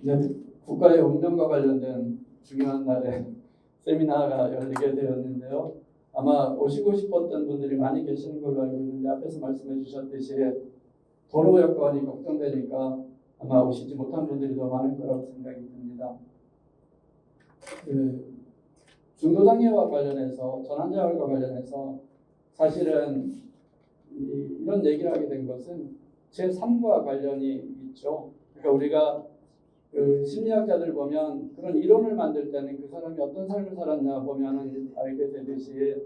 이제 국가의 운명과 관련된 중요한 날에 세미나가 열리게 되었는데요. 아마 오시고 싶었던 분들이 많이 계시는 걸로 알고 있는데 앞에서 말씀해 주셨듯이 도로 여건이 걱정되니까 아마 오시지 못한 분들이 더 많을 거라고 생각이 듭니다. 중도장애와 관련해서 전환자활과 관련해서 사실은 이런 얘기를 하게 된 것은 제 삶과 관련이 있죠. 그러니까 우리가 심리학자들 보면 그런 이론을 만들 때는 그 사람이 어떤 삶을 살았나 보면은 알게 되듯이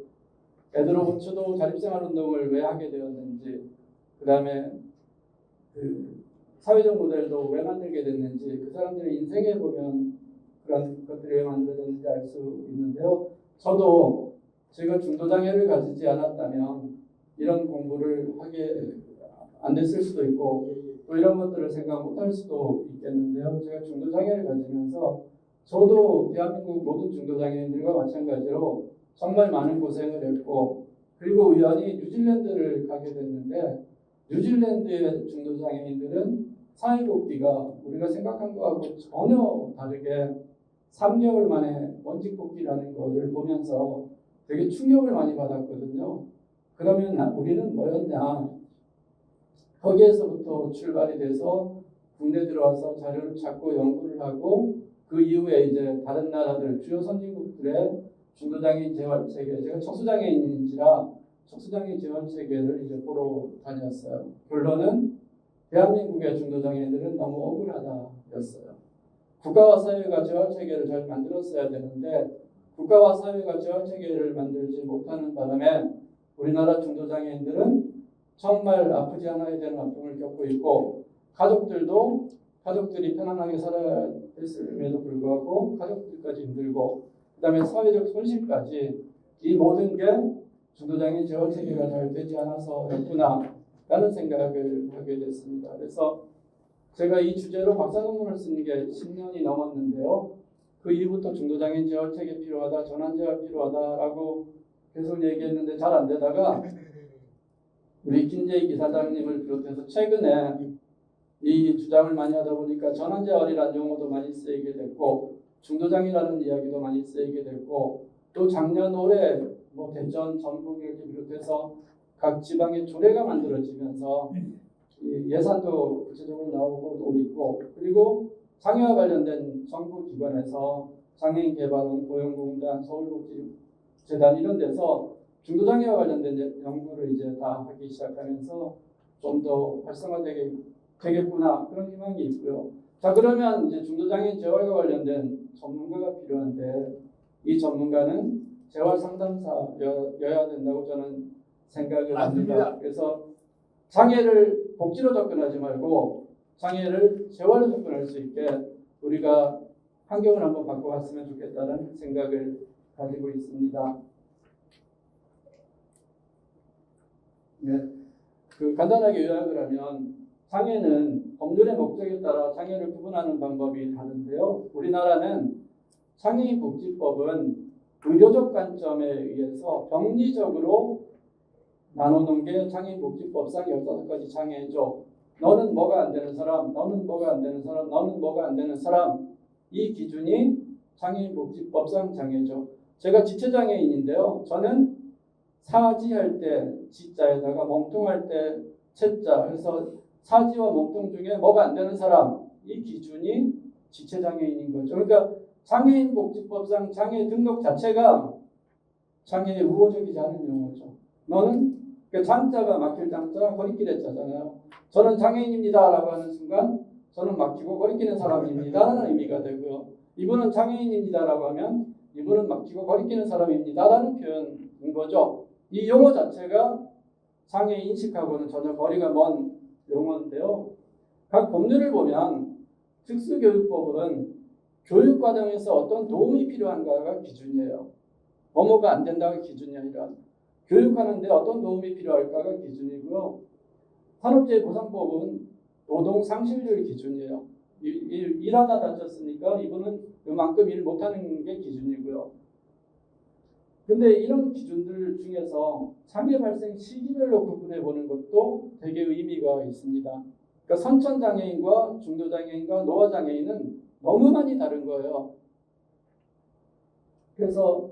에드로부츠도 자립생활운동을 왜 하게 되었는지, 그 다음에 사회적 모델도 왜 만들게 됐는지, 그 사람들의 인생에 보면 그런 것들이 왜 만들어졌는지 알 수 있는데요. 저도 제가 중도장애를 가지지 않았다면 이런 공부를 하게 안 됐을 수도 있고 또 이런 것들을 생각 못할 수도 있겠는데요. 제가 중도장애를 가지면서 저도 대한민국 모든 중도장애인들과 마찬가지로 정말 많은 고생을 했고, 그리고 우연히 뉴질랜드를 가게 됐는데 뉴질랜드의 중도장애인들은 사회복귀가 우리가 생각한 것하고 전혀 다르게 3개월 만에 원직복귀라는 것을 보면서 되게 충격을 많이 받았거든요. 그러면 우리는 뭐였냐? 거기에서부터 출발이 돼서 국내 들어와서 자료를 찾고 연구를 하고 그 이후에 이제 다른 나라들 주요 선진국들의 중도장애인 재활 체계, 제가 척수장애인인지라 척수장애인 재활 체계를 이제 보러 다녔어요. 결론은 대한민국의 중도장애인들은 너무 억울하다였어요. 국가와 사회가 재활 체계를 잘 만들었어야 되는데 국가와 사회가 재활 체계를 만들지 못하는 바람에 우리나라 중도장애인들은 정말 아프지 않아야 되는 아픔을 겪고 있고, 가족들이 편안하게 살아야 했음에도 불구하고 가족들까지 힘들고, 그 다음에 사회적 손실까지, 이 모든 게 중도장애인 재활 체계가 잘 되지 않아서였구나 라는 생각을 하게 됐습니다. 그래서 제가 이 주제로 박사 논문을 쓰는 게 10년이 넘었는데요. 그 이후부터 중도장애인 재활 체계 필요하다, 전환 재활 필요하다라고 계속 얘기했는데 잘 안 되다가 우리 김재희 기사장님을 비롯해서 최근에 이 주장을 많이 하다 보니까 전환재활이라는 용어도 많이 쓰이게 됐고 중도장애라는 이야기도 많이 쓰이게 됐고, 또 작년 올해 대전, 전북 이렇게 비롯해서 각 지방에 조례가 만들어지면서 예산도 구체적으로 나오고 또 있고, 그리고 장애와 관련된 정부 기관에서 장애인 개발원, 고용공단, 서울복지재단 이런 데서 중도장애와 관련된 연구를 이제 다 하기 시작하면서 좀 더 활성화되겠구나 그런 희망이 있고요. 자, 그러면 이제 중도장애인 재활과 관련된 전문가가 필요한데 이 전문가는 재활 상담사여야 된다고 저는 생각을 합니다. 그래서 장애를 복지로 접근하지 말고 장애를 재활로 접근할 수 있게 우리가 환경을 한번 바꿔봤으면 좋겠다는 생각을 가지고 있습니다. 네, 간단하게 요약을 하면 장애는 법률의 목적에 따라 장애를 구분하는 방법이 다른데요. 우리나라는 장애인복지법은 의료적 관점에 의해서 병리적으로 나누는 게 장애인복지법상 15가지 장애죠. 너는 뭐가 안 되는 사람, 너는 뭐가 안 되는 사람, 너는 뭐가 안 되는 사람, 이 기준이 장애인복지법상 장애죠. 제가 지체장애인인데요. 저는 사지할 때 지자에다가 멍뚱할 때 채자, 그래서 사지와 멍뚱 중에 뭐가 안 되는 사람, 이 기준이 지체장애인인 거죠. 그러니까 장애인복지법상 장애 등록 자체가 장애에 우호적이지 않은 용어죠. 너는 장자가 막힐 장자, 거리끼는 자잖아요. 저는 장애인입니다라고 하는 순간 저는 막히고 거리끼는 사람입니다라는 의미가 되고요. 이분은 장애인입니다라고 하면 이분은 막히고 거리끼는 사람입니다라는 표현인 거죠. 이 용어 자체가 장애 인식하고는 전혀 거리가 먼 용어인데요. 각 법률을 보면 특수교육법은 교육과정에서 어떤 도움이 필요한가가 기준이에요. 뭐뭐가 안 된다가 기준이 아니라 교육하는데 어떤 도움이 필요할까가 기준이고요. 산업재해보상법은 노동상실률 기준이에요. 일하다 다쳤으니까 이분은 그만큼 일 못하는 게 기준이고요. 근데 이런 기준들 중에서 장애 발생 시기별로 구분해 보는 것도 되게 의미가 있습니다. 그러니까 선천장애인과 중도장애인과 노화장애인은 너무 많이 다른 거예요. 그래서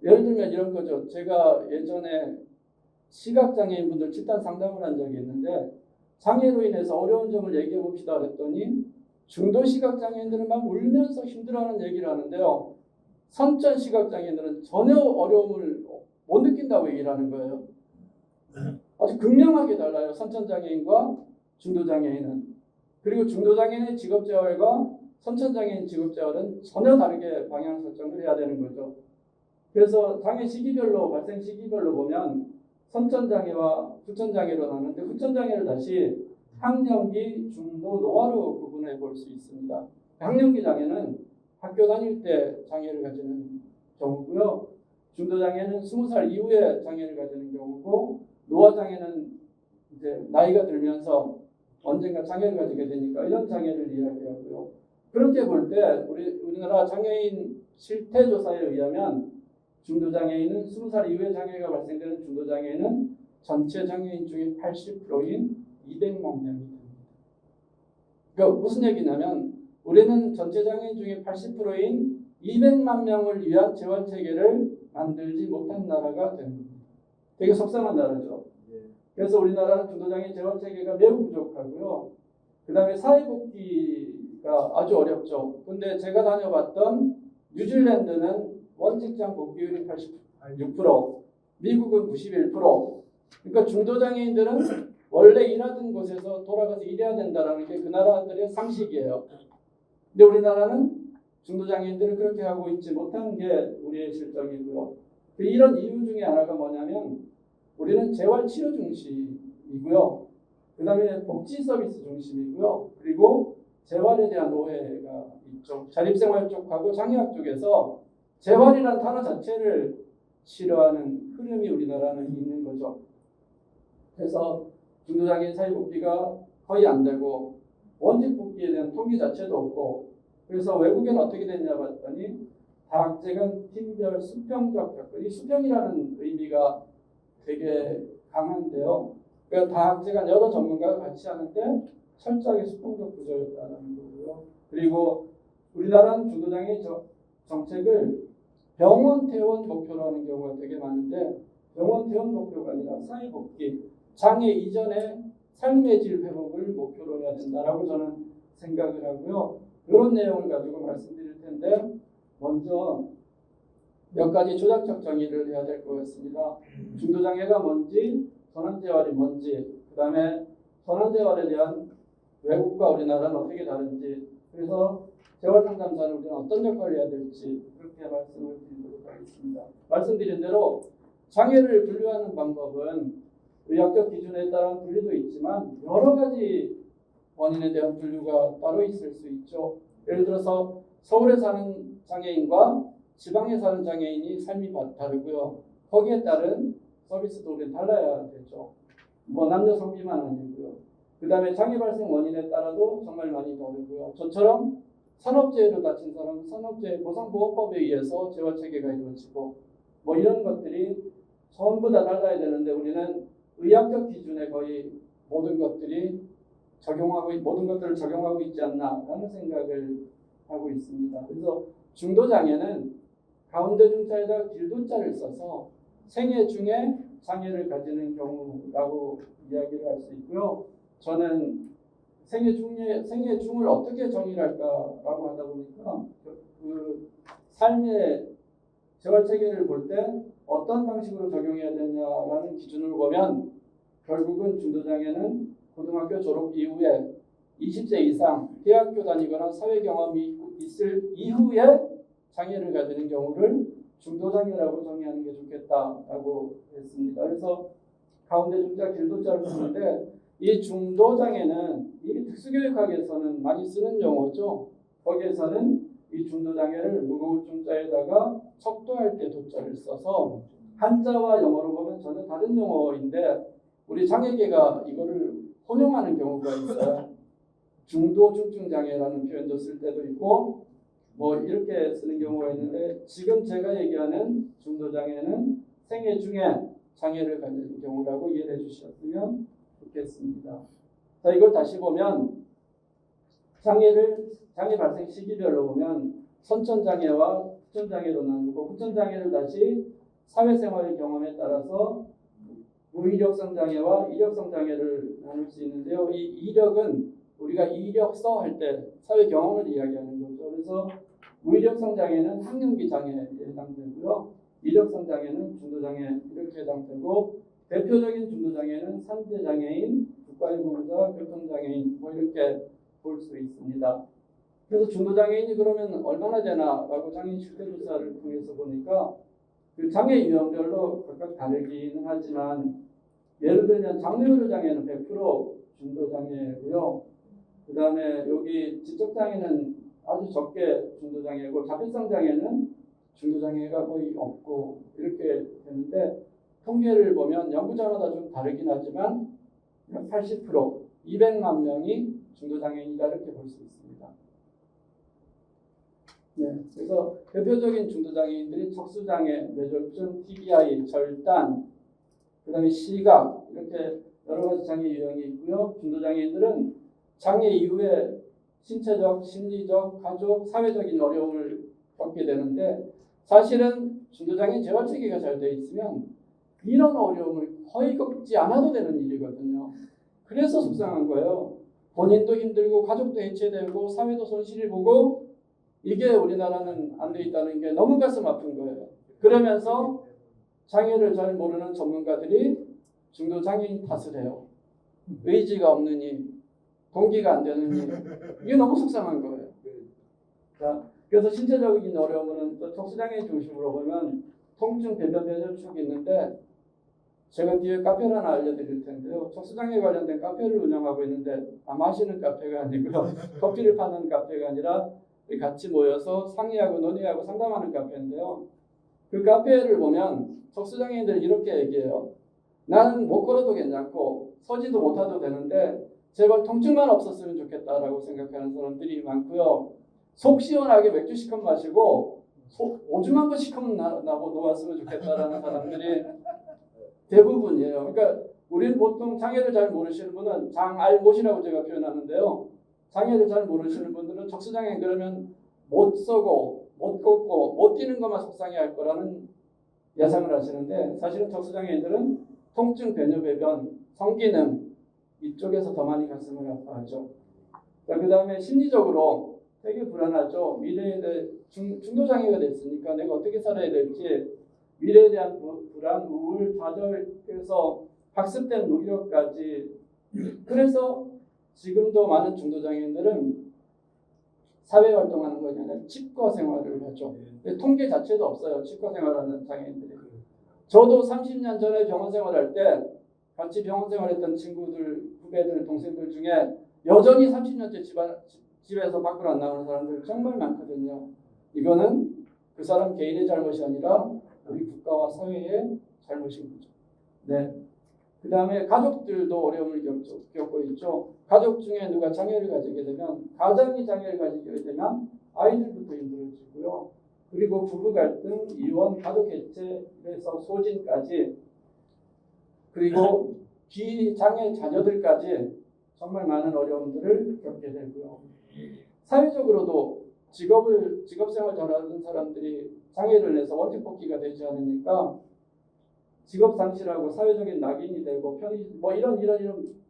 예를 들면 이런 거죠. 제가 예전에 시각장애인분들 집단 상담을 한 적이 있는데 장애로 인해서 어려운 점을 얘기해 봅시다 그랬더니 중도 시각장애인들은 막 울면서 힘들어하는 얘기를 하는데요. 선천 시각장애인들은 전혀 어려움을 못 느낀다고 얘기를 하는 거예요. 아주 극명하게 달라요. 선천장애인과 중도장애인은. 그리고 중도장애인의 직업재활과 선천장애인 직업재활은 전혀 다르게 방향 설정을 해야 되는 거죠. 그래서 장애 시기별로 발생 시기별로 보면 선천장애와 후천장애로 나누는데 후천장애를 다시 학령기, 중도, 노화로 구분해 볼 수 있습니다. 학령기 장애는 학교 다닐 때 장애를 가지는 경우고요. 중도 장애는 20살 이후에 장애를 가지는 경우고 노화 장애는 이제 나이가 들면서 언젠가 장애를 가지게 되니까 이런 장애를 이야기하고요. 그렇게 볼 때 우리나라 장애인 실태조사에 의하면 중도장애인은 20살 이후에 장애가 발생되는 중도장애인은 전체 장애인 중에 80%인 200만 명이 됩니다. 그러니까 무슨 얘기냐면 우리는 전체 장애인 중에 80%인 200만 명을 위한 재활체계를 만들지 못한 나라가 됩니다. 되게 속상한 나라죠. 그래서 우리나라는 중도장애인 재활체계가 매우 부족하고요. 그 다음에 사회복귀가 아주 어렵죠. 근데 제가 다녀봤던 뉴질랜드는 원직장 복귀율이 86%, 미국은 91%. 그러니까 중도장애인들은 원래 일하던 곳에서 돌아가서 일해야 된다는 게 그 나라들의 상식이에요. 근데 우리나라는 중도장애인들을 그렇게 하고 있지 못한 게 우리의 실정이고요. 이런 이유 중에 하나가 뭐냐면 우리는 재활치료 중심이고요. 그 다음에 복지 서비스 중심이고요. 그리고 재활에 대한 오해가 있죠. 자립생활 쪽하고 장애학 쪽에서 재활이라는 단어 자체를 싫어하는 흐름이 우리나라는 있는 거죠. 그래서 중도장애인 사회복지가 거의 안 되고 원직 복지에 대한 통계 자체도 없고 그래서 외국에는 어떻게 됐냐 봤더니 다학제간 팀별 수평적 접근. 이 수평이라는 의미가 되게 강한데요. 그러니까 다학제간 여러 전문가가 같이 하는데 철저하게 수평적 구조였다는 거고요. 그리고 우리나라는 중도장애인 정책을 병원 퇴원 목표로 하는 경우가 되게 많은데 병원 퇴원 목표가 아니라 사회복귀, 장애 이전의 삶의 질 회복을 목표로 해야 된다라고 저는 생각을 하고요. 이런 내용을 가지고 말씀드릴 텐데 먼저 몇 가지 조작적 정의를 해야 될 것 같습니다. 중도장애가 뭔지, 선언재활이 뭔지, 그 다음에 선언재활에 대한 외국과 우리나라는 어떻게 다른지, 그래서 재활상담사는 우리는 어떤 역할을 해야 될지 그렇게 말씀을 드리도록 하겠습니다. 말씀드린 대로 장애를 분류하는 방법은 의학적 기준에 따른 분류도 있지만 여러 가지 원인에 대한 분류가 따로 있을 수 있죠. 예를 들어서 서울에 사는 장애인과 지방에 사는 장애인이 삶이 다르고요. 거기에 따른 서비스도 우리는 달라야 되죠. 뭐 남녀 성비만 아니고요. 그 다음에 장애 발생 원인에 따라도 정말 많이 다르고요. 저처럼 산업재해로 다친 사람은 산업재해 보상보호법에 의해서 재활체계가 이루어지고 뭐 이런 것들이 전부 다 달라야 되는데 우리는 의학적 기준에 거의 모든 것들을 적용하고 있지 않나라는 생각을 하고 있습니다. 그래서 중도장애는 가운데 중자에다 길도자를 써서 생애 중에 장애를 가지는 경우라고 이야기를 할 수 있고요. 저는 생애 중을 어떻게 정의할까라고 하다 보니까 그 삶의 재활체계를 볼 때 어떤 방식으로 적용해야 되냐라는 기준을 보면 결국은 중도장애는 고등학교 졸업 이후에 20세 이상 대학교 다니거나 사회 경험이 있을 이후에 장애를 가지는 경우를 중도장애라고 정의하는 게 좋겠다라고 했습니다. 그래서 가운데 중자 길도자를 쓰는데 이 중도장애는 이 특수교육학에서는 많이 쓰는 용어죠. 거기에서는 이 중도장애를 무거울 중자에다가 척도할 때 도자를 써서 한자와 영어로 보면 전혀 다른 용어인데 우리 장애계가 이거를 혼용하는 경우가 있어요. 중도 중증 장애라는 표현도 쓸 때도 있고 뭐 이렇게 쓰는 경우가 있는데 지금 제가 얘기하는 중도 장애는 생애 중에 장애를 가진 경우라고 이해해 주셨으면 좋겠습니다. 자, 이걸 다시 보면 장애 발생 시기별로 보면 선천장애와 후천장애로 나누고 후천장애를 다시 사회생활의 경험에 따라서 무이력성 장애와 이력성 장애를 나눌 수 있는데요. 이 이력은 우리가 이력서 할 때 사회 경험을 이야기하는 거죠. 그래서 무이력성 장애는 학령기 장애에 해당되고요. 이력성 장애는 중도장애 이렇게 해당되고 대표적인 중도장애는 산재장애인, 국가유공자, 교통장애인 뭐 이렇게 볼 수 있습니다. 그래서 중도장애인이 그러면 얼마나 되나라고 장애인 실태조사를 통해서 보니까 그 장애 유형별로 각각 다르기는 하지만 예를 들면 장뇌우려 장애는 100% 중도장애고요. 그 다음에 여기 지적장애는 아주 적게 중도장애고 자폐성 장애는 중도장애가 거의 없고 이렇게 되는데 통계를 보면 연구자마다 좀 다르긴 하지만 80% 200만 명이 중도장애인이다 이렇게 볼 수 있습니다. 네, 그래서 대표적인 중도장애인들이 척수장애, 뇌졸중, TBI, 절단, 그 다음에 시각 이렇게 여러 가지 장애 유형이 있고요. 중도장애인들은 장애 이후에 신체적, 심리적, 가족, 사회적인 어려움을 겪게 되는데 사실은 중도장애 재활체계가 잘 돼 있으면 이런 어려움을 거의 겪지 않아도 되는 일이거든요. 그래서 속상한 거예요. 본인도 힘들고 가족도 해체되고 사회도 손실이 보고 이게 우리나라는 안 돼 있다는 게 너무 가슴 아픈 거예요. 그러면서 장애를 잘 모르는 전문가들이 중도장애인 탓을 해요. 의지가 없느니 동기가 안 되느니 이게 너무 속상한 거예요. 자, 그래서 신체적인 어려움은 또 척수장애 중심으로 보면 통증, 배변 변절축이 있는데 제가 뒤에 카페를 하나 알려드릴 텐데요. 척수장애 관련된 카페를 운영하고 있는데 마시는 카페가 아니고요. 커피를 파는 카페가 아니라 같이 모여서 상의하고 논의하고 상담하는 카페인데요. 그 카페를 보면 척수장애인들이 이렇게 얘기해요. 나는 못 걸어도 괜찮고 서지도 못하도 되는데 제발 통증만 없었으면 좋겠다라고 생각하는 사람들이 많고요. 속 시원하게 맥주 시큼 마시고 오줌 한 번 시큼 나고 놓았으면 좋겠다라는 사람들이 대부분이에요. 그러니까 우리는 보통 장애를 잘 모르시는 분은 장알못이라고 제가 표현하는데요. 장애를 잘 모르시는 분들은 척수장애 그러면 못 서고 못 걷고 못 뛰는 것만 속상해할 거라는 예상을 하시는데 사실은 척수장애인들은 통증, 배뇨, 배변, 성기능 이쪽에서 더 많이 가슴을 아파하죠. 자, 그 다음에 심리적으로 되게 불안하죠. 미래에 대해 중도장애가 됐으니까 내가 어떻게 살아야 될지 미래에 대한 불안, 우울, 좌절, 그래서 학습된 무기력까지. 그래서 지금도 많은 중도장애인들은 사회활동하는 것이 아니라 치과 생활을 하죠. 통계 자체도 없어요. 치과 생활하는 장애인들이. 저도 30년 전에 병원 생활할 때 같이 병원 생활했던 친구들, 후배들, 동생들 중에 여전히 30년째 집에서 밖으로 안 나오는 사람들 정말 많거든요. 이거는 그 사람 개인의 잘못이 아니라 우리 국가와 사회의 잘못인 거죠. 네. 그 다음에 가족들도 어려움을 겪고 있죠. 가족 중에 누가 장애를 가지게 되면 가장이 장애를 가지게 되면 아이들부터 힘들어지고요. 그리고 부부 갈등, 이혼, 가족 해체에서 소진까지 그리고 비장애 자녀들까지 정말 많은 어려움들을 겪게 되고요. 사회적으로도 직업생활 잘하는 사람들이 장애를 내서 원직 복귀가 되지 않으니까 직업 상실하고 사회적인 낙인이 되고 뭐 이런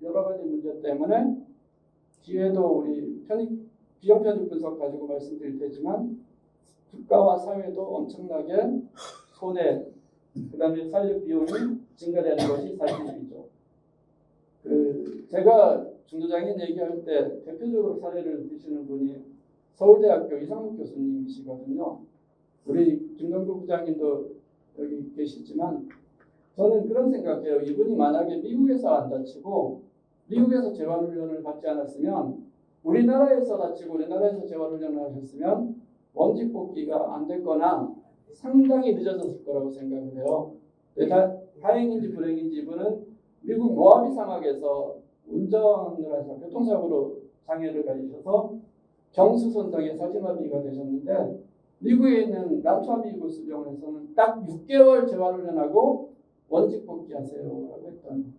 여러 가지 문제 때문에 뒤에도 우리 비용 편입 분석 가지고 말씀드릴 테지만 국가와 사회도 엄청나게 손해, 그다음에 사회적 비용이 증가되는 것이 사실이죠. 제가 중도장애인 얘기할 때 대표적으로 사례를 드시는 분이 서울대학교 이상묵 교수님이시거든요. 우리 김동국 부장님도 여기 계시지만 저는 그런 생각해요. 이분이 만약에 미국에서 안 다치고 미국에서 재활훈련을 받지 않았으면 우리나라에서 다치고 우리나라에서 재활훈련을 하셨으면 원직 복귀가 안 됐거나 상당히 늦어졌을 거라고 생각을 해요. 다행인지 불행인지 이분은 미국 모하비 사막에서 운전을 하셔서 교통사고로 장애를 가지셔서 경수손상의 사지마비가 되셨는데 미국에 있는 라투아미구스 병원에서는 딱 6개월 재활훈련하고 원직 복귀하세요라고 했던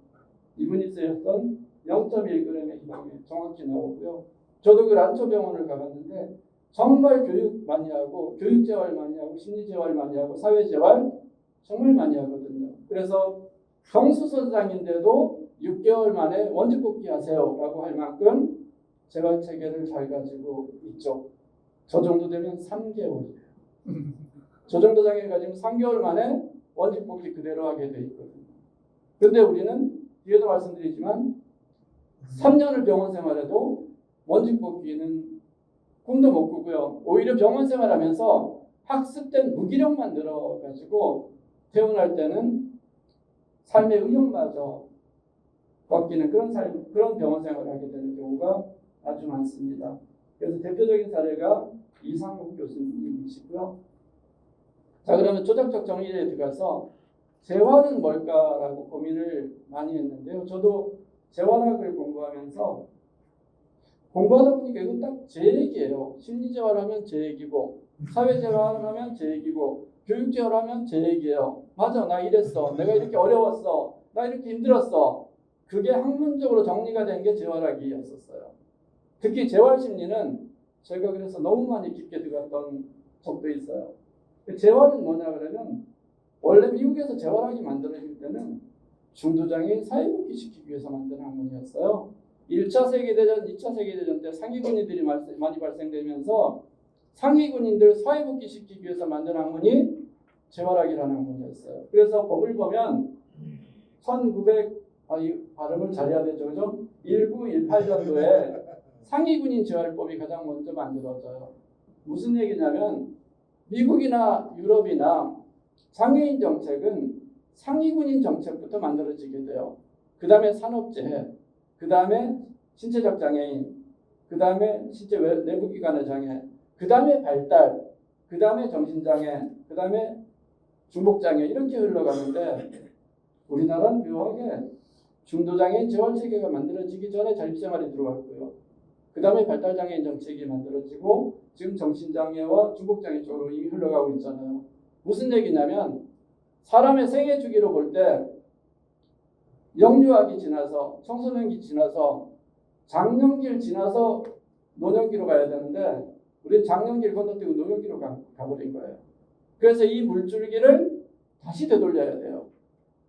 이분이 쓰였던 0.1g의 희망이 정확히 나오고요. 저도 그 란초병원을 가봤는데 정말 교육 많이 하고 교육재활 많이 하고 심리재활 많이 하고 사회재활 정말 많이 하거든요. 그래서 경수선상인데도 6개월 만에 원직 복귀하세요라고 할 만큼 재활체계를 잘 가지고 있죠. 저 정도 되면 3개월이에요. 저 정도 장애 가지면 3개월 만에 원직 복귀 그대로 하게 돼 있거든요. 근데 우리는 뒤에도 말씀드리지만 3년을 병원 생활해도 원직 복귀는 꿈도 못 꾸고요. 오히려 병원 생활하면서 학습된 무기력만 늘어가지고 퇴원할 때는 삶의 의욕마저 꺾이는 그런 병원 생활을 하게 되는 경우가 아주 많습니다. 그래서 대표적인 사례가 이상욱 교수님이시고요. 자, 그러면 조작적 정의에 들어가서 재활은 뭘까라고 고민을 많이 했는데요. 저도 재활학을 공부하면서 공부하다 보니까 이건 딱 제 얘기예요. 심리재활하면 제 얘기고 사회재활하면 제 얘기고 교육재활하면 제 얘기예요. 맞아, 나 이랬어. 내가 이렇게 어려웠어. 나 이렇게 힘들었어. 그게 학문적으로 정리가 된 게 재활학이었었어요. 특히 재활심리는 제가 그래서 너무 많이 깊게 들어갔던 적도 있어요. 재활은 뭐냐 그러면 원래 미국에서 재활학이 만들어질 때는 중도장애인 사회복귀 시키기 위해서 만든 학문이었어요. 1차 세계대전, 2차 세계대전 때 상위군인들이 많이 발생되면서 상위군인들 사회복귀 시키기 위해서 만든 학문이 재활학이라는 학문이었어요. 그래서 법을 보면 이 발음을 잘해야 되죠, 그죠? 1918년도에 상위군인 재활법이 가장 먼저 만들어져요. 무슨 얘기냐면 미국이나 유럽이나 장애인 정책은 상위군인 정책부터 만들어지게 돼요. 그 다음에 산업재해, 그 다음에 신체적 장애인, 그 다음에 신체 내부기관의 장애, 그 다음에 발달, 그 다음에 정신장애, 그 다음에 중복장애 이렇게 흘러가는데 우리나라는 묘하게 중도장애인 재활체계가 만들어지기 전에 자립생활이 들어왔고요. 그 다음에 발달장애인 정책이 만들어지고 지금 정신장애와 중복장애 쪽으로 이미 흘러가고 있잖아요. 무슨 얘기냐면 사람의 생애 주기로 볼 때 영유아기 지나서 청소년기 지나서 장년기를 지나서 노년기로 가야 되는데 우리는 장년기를 건너뛰고 노년기로 가버린 거예요. 그래서 이 물줄기를 다시 되돌려야 돼요.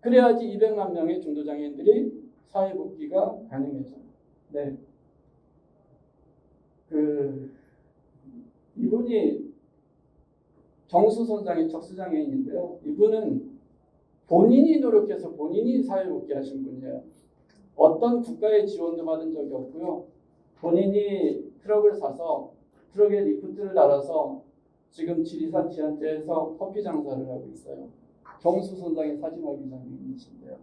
그래야지 200만 명의 중도장애인들이 사회복귀가 가능해져요. 네. 이분이 정수선장의 척수장애인인데요. 이분은 본인이 노력해서 본인이 사회복귀하신 분이에요. 어떤 국가의 지원도 받은 적이 없고요. 본인이 트럭을 사서 트럭에 리프트를 달아서 지금 지리산 지한제에서 커피 장사를 하고 있어요. 정수선장의 사진학위 장애인이신데요.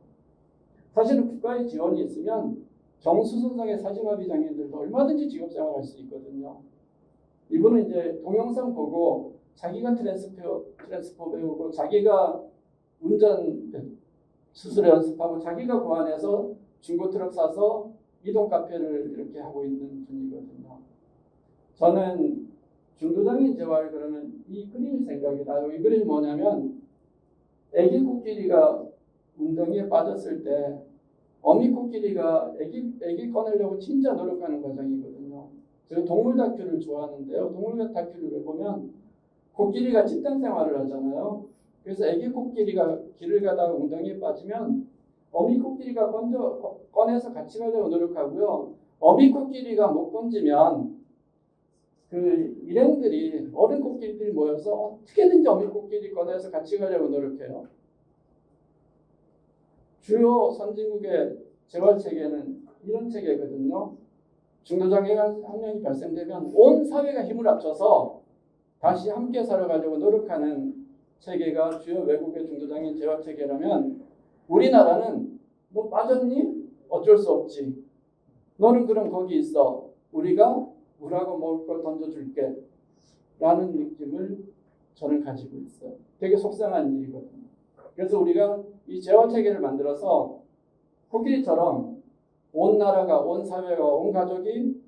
사실은 국가의 지원이 있으면 정수선장의 사진학위 장애인들도 얼마든지 직업생활할 수 있거든요. 이분은 이제 동영상 보고 자기가 트랜스포 배우고 자기가 운전 스스로 연습하고 자기가 고안해서 중고 트럭 사서 이동 카페를 이렇게 하고 있는 분이거든요. 저는 중도장애인 재활 그러면 이 그림이 생각이 나요. 이 그림이 뭐냐면 애기 코끼리가 웅덩이에 빠졌을 때 어미 코끼리가 애기 꺼내려고 진짜 노력하는 과정이거든요. 제가 동물 다큐를 좋아하는데요. 동물 다큐를 보면 코끼리가 집단 생활을 하잖아요. 그래서 애기 코끼리가 길을 가다가 웅덩이에 빠지면 어미 코끼리가 꺼내서 같이 가려고 노력하고요. 어미 코끼리가 못 건지면 그 일행들이 어른 코끼리들이 모여서 어떻게든지 어미 코끼리 꺼내서 같이 가려고 노력해요. 주요 선진국의 재활 체계는 이런 체계거든요. 중도장애가 한 명이 발생되면 온 사회가 힘을 합쳐서 다시 함께 살아가려고 노력하는 체계가 주요 외국의 중도장애인 재활 체계라면 우리나라는 너 빠졌니? 어쩔 수 없지. 너는 그럼 거기 있어. 우리가 물하고 먹을 걸 던져줄게. 라는 느낌을 저는 가지고 있어요. 되게 속상한 일이거든요. 그래서 우리가 이 재활 체계를 만들어서 코끼리처럼 온 나라가, 온 사회가, 온 가족이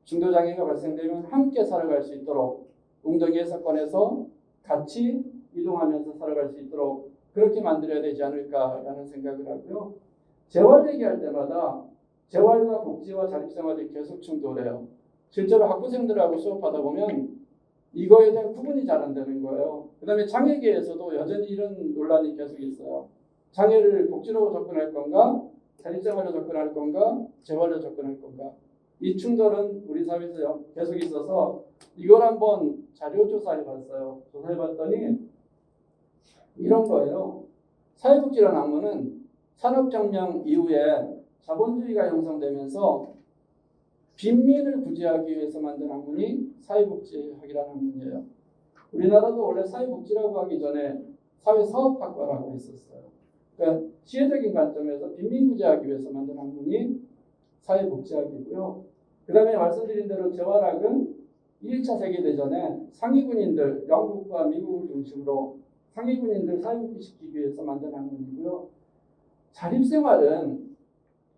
중도장애가 발생되면 함께 살아갈 수 있도록 웅덩이에서 꺼내서 같이 이동하면서 살아갈 수 있도록 그렇게 만들어야 되지 않을까라는 생각을 하고요. 재활 얘기할 때마다 재활과 복지와 자립생활이 계속 충돌해요. 실제로 학부생들하고 수업하다 보면 이거에 대한 구분이 잘 안 되는 거예요. 그 다음에 장애계에서도 여전히 이런 논란이 계속 있어요. 장애를 복지로 접근할 건가, 자립생활로 접근할 건가, 재활로 접근할 건가. 이 충돌은 우리 사회에서 계속 있어서 이걸 한번 자료 조사해봤어요. 조사해봤더니 이런 거예요. 사회복지라는 학문은 산업혁명 이후에 자본주의가 형성되면서 빈민을 구제하기 위해서 만든 학문이 사회복지학이라는 학문이에요. 우리나라도 원래 사회복지라고 하기 전에 사회사업학과라고 했었어요. 그러니까 시혜적인 관점에서 빈민 구제하기 위해서 만든 학문이 사회복지학이고요. 그 다음에 말씀드린 대로 재활학은 2차 세계대전에 상위군인들, 영국과 미국을 중심으로 상위군인들 사회복지시키기 위해서 만든 학문이고요. 자립생활은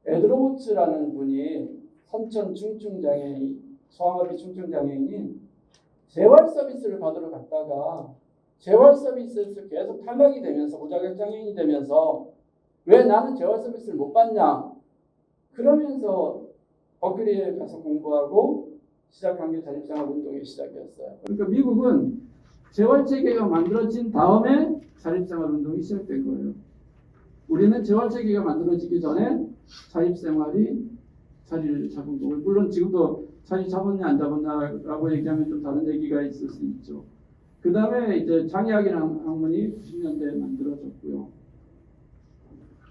에드로우츠라는 분이 선천 중증장애인, 소아마비 중증장애인이 재활 서비스를 받으러 갔다가 재활 서비스에서 계속 탈락이 되면서 무자격장애인이 되면서 왜 나는 재활 서비스를 못 받냐? 그러면서 버클리에 가서 공부하고 시작한 게 자립생활 운동의 시작이었어요. 그러니까 미국은 재활체계가 만들어진 다음에 자립생활 운동이 시작된 거예요. 우리는 재활체계가 만들어지기 전에 자립생활이 자리를 잡은 거고, 물론 지금도 자리 잡았냐 안 잡았냐라고 얘기하면 좀 다른 얘기가 있을 수 있죠. 그 다음에 이제 장애학이라는 학문이 90년대에 만들어졌고요.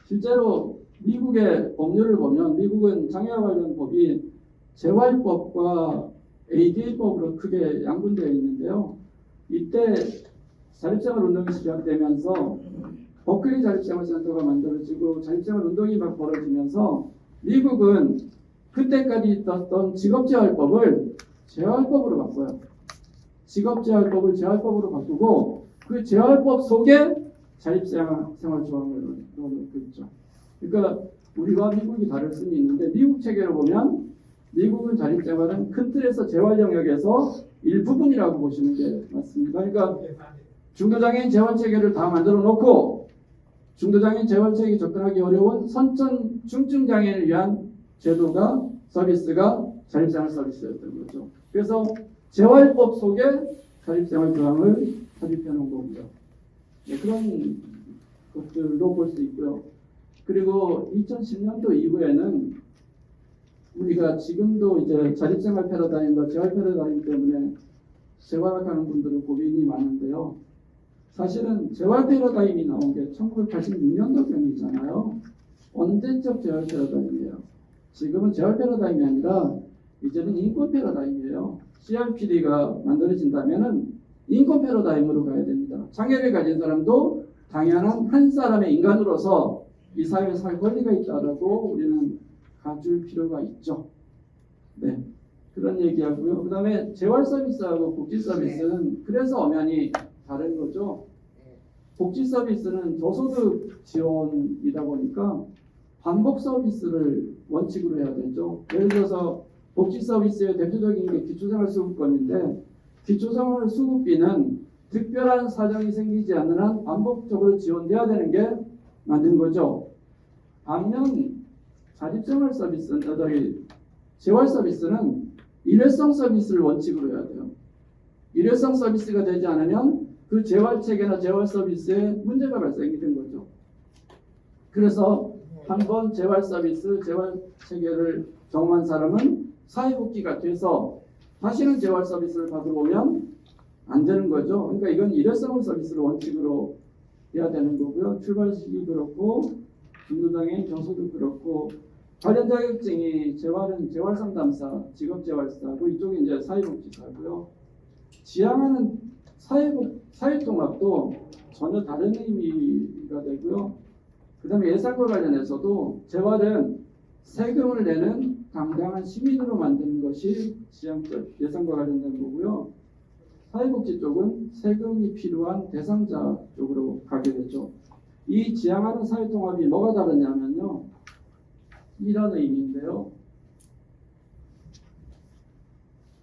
실제로 미국의 법률을 보면 미국은 장애와 관련 법이 재활법과 ADA법으로 크게 양분되어 있는데요. 이때 자립생활 운동이 시작되면서 버클리 자립생활센터가 만들어지고 자립생활 운동이 막 벌어지면서 미국은 그때까지 있었던 직업재활법을 재활법으로 바꿔요. 직업재활법을 재활법으로 바꾸고 그 재활법 속에 자립생활 조항을 넣고 있죠. 그러니까 우리와 미국이 다를 수는 있는데 미국 체계로 보면 미국은 자립생활은 큰 틀에서 재활 영역에서 일부분이라고 보시는 게 맞습니다. 그러니까 중도장애인 재활체계를 다 만들어 놓고 중도장애인 재활체계에 접근하기 어려운 선천 중증장애인을 위한 제도가 서비스가 자립생활 서비스였던 거죠. 그래서 재활법 속에 자립생활 조항을 삽입해 놓은 거고요. 네, 그런 것들도 볼 수 있고요. 그리고 2010년도 이후에는 우리가 지금도 이제 자립생활 패러다임과 재활 패러다임 때문에 재활학하는 분들은 고민이 많은데요. 사실은 재활 패러다임이 나온 게 1986년도경이잖아요. 언제적 재활 패러다임이에요. 지금은 재활 패러다임이 아니라 이제는 인권 패러다임이에요. CRPD가 만들어진다면은 인권 패러다임으로 가야 됩니다. 장애를 가진 사람도 당연한 한 사람의 인간으로서 이 사회에 살 권리가 있다라고 우리는 가질 필요가 있죠. 네, 그런 얘기하고요. 그 다음에 재활 서비스하고 복지 서비스는 그래서 엄연히 다른 거죠. 복지 서비스는 저소득 지원이다 보니까 반복 서비스를 원칙으로 해야 되죠. 예를 들어서 복지 서비스의 대표적인 게 기초생활수급권인데 기초생활수급비는 특별한 사정이 생기지 않는 한 반복적으로 지원돼야 되는 게 맞는 거죠. 반면 자립생활 서비스는 재활 서비스는 일회성 서비스를 원칙으로 해야 돼요. 일회성 서비스가 되지 않으면 그 재활 체계나 재활 서비스에 문제가 발생이 된 거죠. 그래서 한번 재활 서비스, 재활 체계를 경험한 사람은 사회복지가 돼서 다시는 재활 서비스를 받으러 오면 안 되는 거죠. 그러니까 이건 일회성 서비스를 원칙으로 해야 되는 거고요. 출발 시기 그렇고 중도장애인 저소득 그렇고 관련 자격증이 재활은 재활상담사, 직업재활사고 이쪽이 이제 사회복지사고요. 지향하는 사회통합도 전혀 다른 의미가 되고요. 그 다음에 예산과 관련해서도 재활은 세금을 내는 당당한 시민으로 만드는 것이 지향적 예산과 관련된 거고요. 사회복지 쪽은 세금이 필요한 대상자 쪽으로 가게 되죠. 이 지향하는 사회통합이 뭐가 다르냐면요. 이런 의미인데요.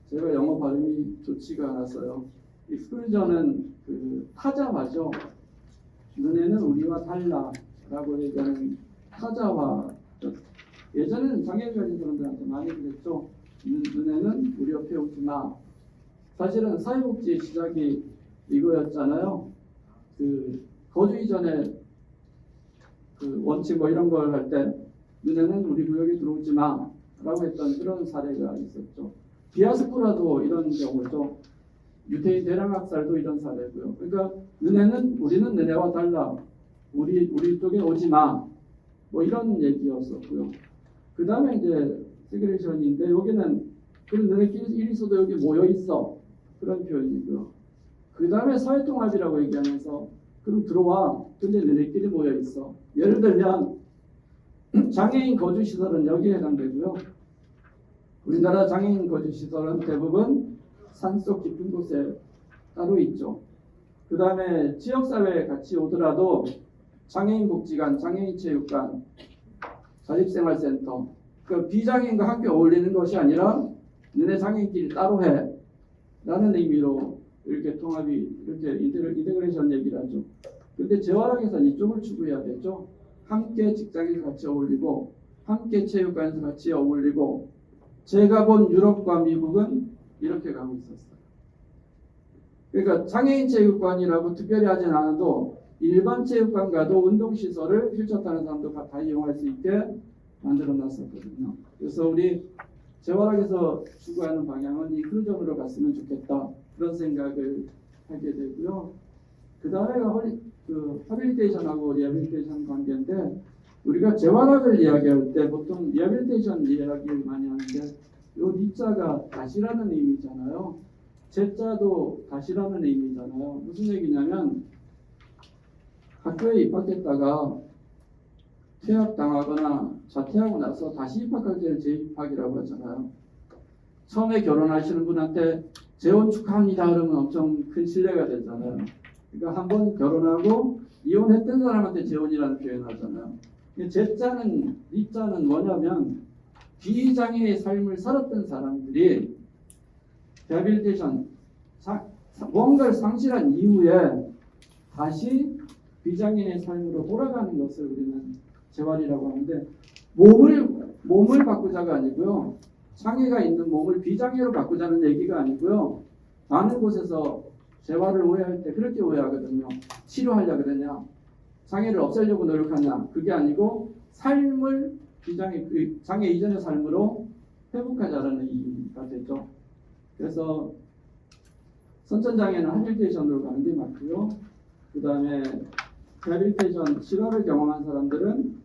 제가 영어 발음이 좋지가 않아서요. 익스클루전은 그 타자화죠. 너네는 우리와 달라라고 얘기하는 타자화. 예전에는 장애를 가진 사람들한테 많이 그랬죠. 눈에는 우리 옆에 오지 마. 사실은 사회복지 시작이 이거였잖아요. 그 거주 이전에 그 원칙 뭐 이런 걸 할 때 눈에는 우리 구역에 들어오지 마라고 했던 그런 사례가 있었죠. 디아스포라도 이런 경우죠. 유태인 대량학살도 이런 사례고요. 그러니까 우리는 너네와 달라. 우리 쪽에 오지 마. 뭐 이런 얘기였었고요. 그 다음에 이제 세그레이션인데 여기는 그럼 너네끼리 이리 있어도 여기 모여 있어. 그런 표현이고요. 그 다음에 사회통합이라고 얘기하면서 그럼 들어와. 근데 너네끼리 모여 있어. 예를 들면 장애인 거주시설은 여기에 해당되고요. 우리나라 장애인 거주시설은 대부분 산속 깊은 곳에 따로 있죠. 그 다음에 지역사회에 같이 오더라도 장애인 복지관, 장애인 체육관, 자립생활센터, 그 비장애인과 함께 어울리는 것이 아니라 너네 장애인끼리 따로 해 라는 의미로 이렇게 통합이 이렇게 인테그레이션 얘기를 하죠. 근데 재활학에서는 이쪽을 추구해야겠죠. 함께 직장에서 같이 어울리고 함께 체육관에서 같이 어울리고 제가 본 유럽과 미국은 이렇게 가고 있었어요. 그러니까 장애인 체육관이라고 특별히 하진 않아도 일반 체육관과도 운동시설을 휠체어 타는 사람도 다 이용할 수 있게 만들어 놨었거든요. 그래서 우리 재활학에서 추구하는 방향은 인클루전으로 갔으면 좋겠다. 그런 생각을 하게 되고요. 그 다음에가 하빌리테이션하고 리해빌리테이션 관계인데 우리가 재활학을 이야기할 때 보통 리해빌리테이션 이야기를 많이 하는데 요 리자가 다시라는 의미잖아요. 제자도 다시라는 의미잖아요. 무슨 얘기냐면 학교에 입학했다가 퇴학당하거나 자퇴하고 나서 다시 입학할 때를 재입학이라고 하잖아요. 처음에 결혼하시는 분한테 재혼 축하합니다 그러면 엄청 큰 신뢰가 되잖아요. 그러니까 한번 결혼하고 이혼했던 사람한테 재혼이라는 표현을 하잖아요. 제자는 리자는 뭐냐면 비장애의 삶을 살았던 사람들이 리해빌리테이션 뭔가를 상실한 이후에 다시 비장애인의 삶으로 돌아가는 것을 우리는 재활이라고 하는데 몸을 바꾸자가 아니고요. 장애가 있는 몸을 비장애로 바꾸자는 얘기가 아니고요. 많은 곳에서 재활을 오해할 때 그렇게 오해하거든요. 치료하려고 그러냐, 장애를 없애려고 노력하냐. 그게 아니고 삶을 장애 이전의 삶으로 회복하자라는 의미가 되죠. 그래서 선천장애는 하빌리테이션으로 가는 게 맞고요. 그 다음에 리해빌리테이션 실화를 경험한 사람들은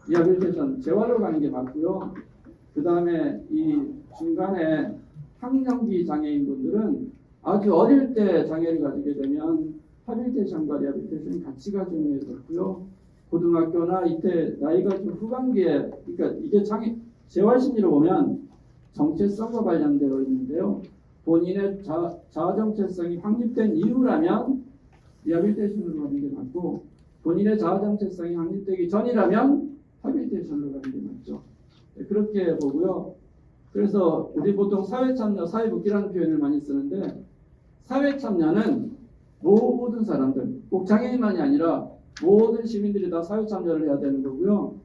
리해빌리테이션 재활로 가는 게 맞고요. 그 다음에 이 중간에 학령기 장애인분들은 아주 어릴 때 장애를 가지게 되면 하빌리테이션과 리해빌리테이션이 같이 가중해 됐고요. 고등학교나 이때 나이가 좀 후반기에, 그러니까 이게 재활심리로 보면 정체성과 관련되어 있는데요. 본인의 자아정체성이 확립된 이후라면 리해빌리테이션으로 가는 게 맞고, 본인의 자아정체성이 확립되기 전이라면 하빌리테이션으로 가는 게 맞죠. 그렇게 보고요. 그래서 우리 보통 사회참여, 사회복지라는 표현을 많이 쓰는데, 사회참여는 모든 사람들, 꼭 장애인만이 아니라 모든 시민들이 다 사회참여를 해야 되는 거고요.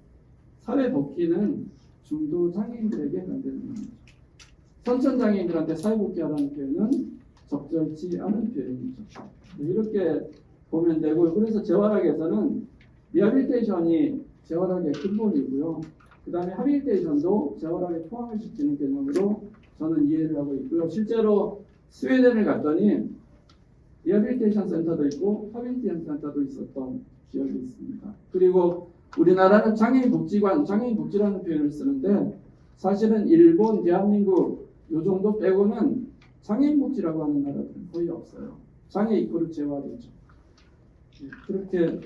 사회복지는 중도 장애인들에게 해당되는 겁니다. 선천장애인들한테 사회복지하라는 표현은 적절치 않은 표현이죠. 이렇게 보면 되고, 그래서 재활학에서는 리해빌리테이션이 재활학의 근본이고요. 그 다음에 하빌리테이션도 재활학에 포함을 시키는 개념으로 저는 이해를 하고 있고요. 실제로 스웨덴을 갔더니 리해빌리테이션 센터도 있고 하빌리테이션 센터도 있었던 기억이 있습니다. 그리고 우리나라는 장애인 복지관, 장애인 복지라는 표현을 쓰는데 사실은 일본, 대한민국 요 정도 빼고는 장애인 복지라고 하는 나라들은 거의 없어요. 장애 이코르 재활이죠. 그렇게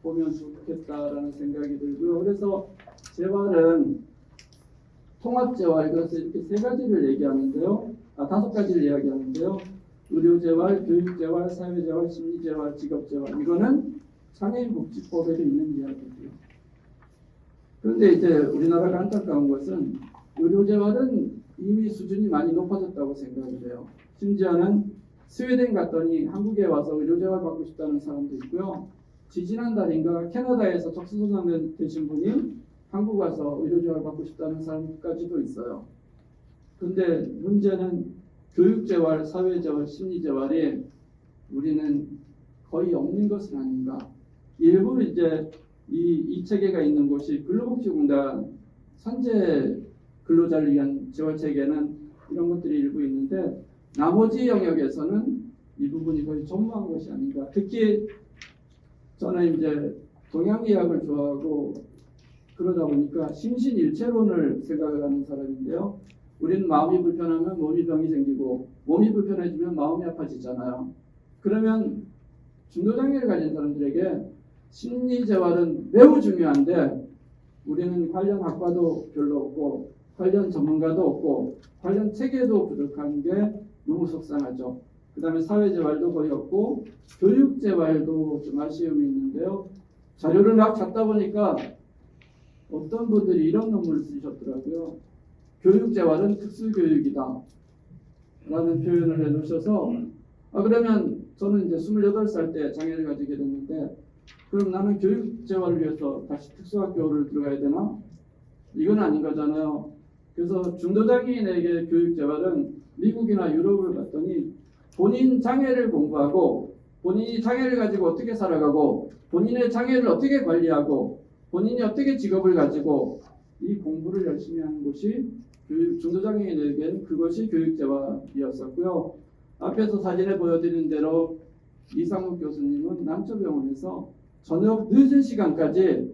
보면 좋겠다라는 생각이 들고요. 그래서 재활은 통합재활, 그래서 이렇게 세 가지를 얘기하는데요. 다섯 가지를 이야기하는데요. 의료재활, 교육재활, 사회재활, 심리재활, 직업재활. 이거는 장애인 복지법에도 있는 이야기고요. 그런데 이제 우리나라가 안타까운 것은 의료재활은 이미 수준이 많이 높아졌다고 생각이 돼요. 심지어는 스웨덴 갔더니 한국에 와서 의료재활 받고 싶다는 사람도 있고요. 지지난달인가 캐나다에서 적수소장 되신 분이 한국 와서 의료재활 받고 싶다는 사람까지도 있어요. 근데 문제는 교육재활, 사회재활, 심리재활이 우리는 거의 없는 것은 아닌가. 일부 이제 이 체계가 있는 곳이 근로복지공단 산재 근로자를 위한 재활 체계는 이런 것들이 일부 있는데 나머지 영역에서는 이 부분이 거의 전무한 것이 아닌가. 특히 저는 이제 동양의학을 좋아하고 그러다 보니까 심신일체론을 생각을 하는 사람인데요. 우리는 마음이 불편하면 몸이 병이 생기고 몸이 불편해지면 마음이 아파지잖아요. 그러면 중도장애를 가진 사람들에게 심리재활은 매우 중요한데 우리는 관련 학과도 별로 없고 관련 전문가도 없고 관련 체계도 부족한 게 너무 속상하죠. 그 다음에 사회재활도 거의 없고 교육재활도 좀 아쉬움이 있는데요. 자료를 막 찾다 보니까 어떤 분들이 이런 논문을 쓰셨더라고요. 교육재활은 특수교육이다 라는 표현을 해놓으셔서 그러면 저는 이제 28살 때 장애를 가지게 됐는데 그럼 나는 교육재활을 위해서 다시 특수학교를 들어가야 되나? 이건 아닌 거잖아요. 그래서 중도장애인에게 교육재활은 미국이나 유럽을 봤더니 본인 장애를 공부하고 본인이 장애를 가지고 어떻게 살아가고 본인의 장애를 어떻게 관리하고 본인이 어떻게 직업을 가지고 이 공부를 열심히 하는 곳이 중도장애인에게는 그것이 교육재활이었었고요. 앞에서 사진에 보여드린 대로 이상욱 교수님은 난초병원에서 저녁 늦은 시간까지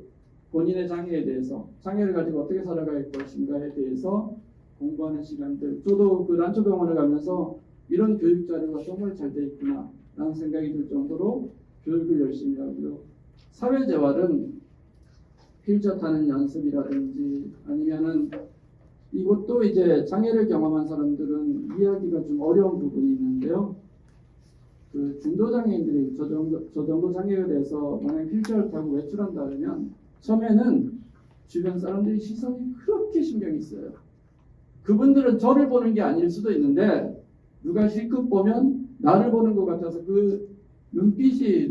본인의 장애에 대해서 장애를 가지고 어떻게 살아갈 것인가에 대해서 공부하는 시간들 저도 그 난초병원에 가면서 이런 교육 자료가 정말 잘 돼 있구나 라는 생각이 들 정도로 교육을 열심히 하고요. 사회재활은 휠체어 타는 연습이라든지 아니면은 이것도 이제 장애를 경험한 사람들은 이해하기가 좀 어려운 부분이 있는데요. 그 중도장애인들이 저 정도 장애에 대해서 만약 휠체어를 타고 외출한다 그러면 처음에는 주변 사람들이 시선이 그렇게 신경이 쓰여요. 그분들은 저를 보는 게 아닐 수도 있는데 누가 실컷 보면 나를 보는 것 같아서 그 눈빛이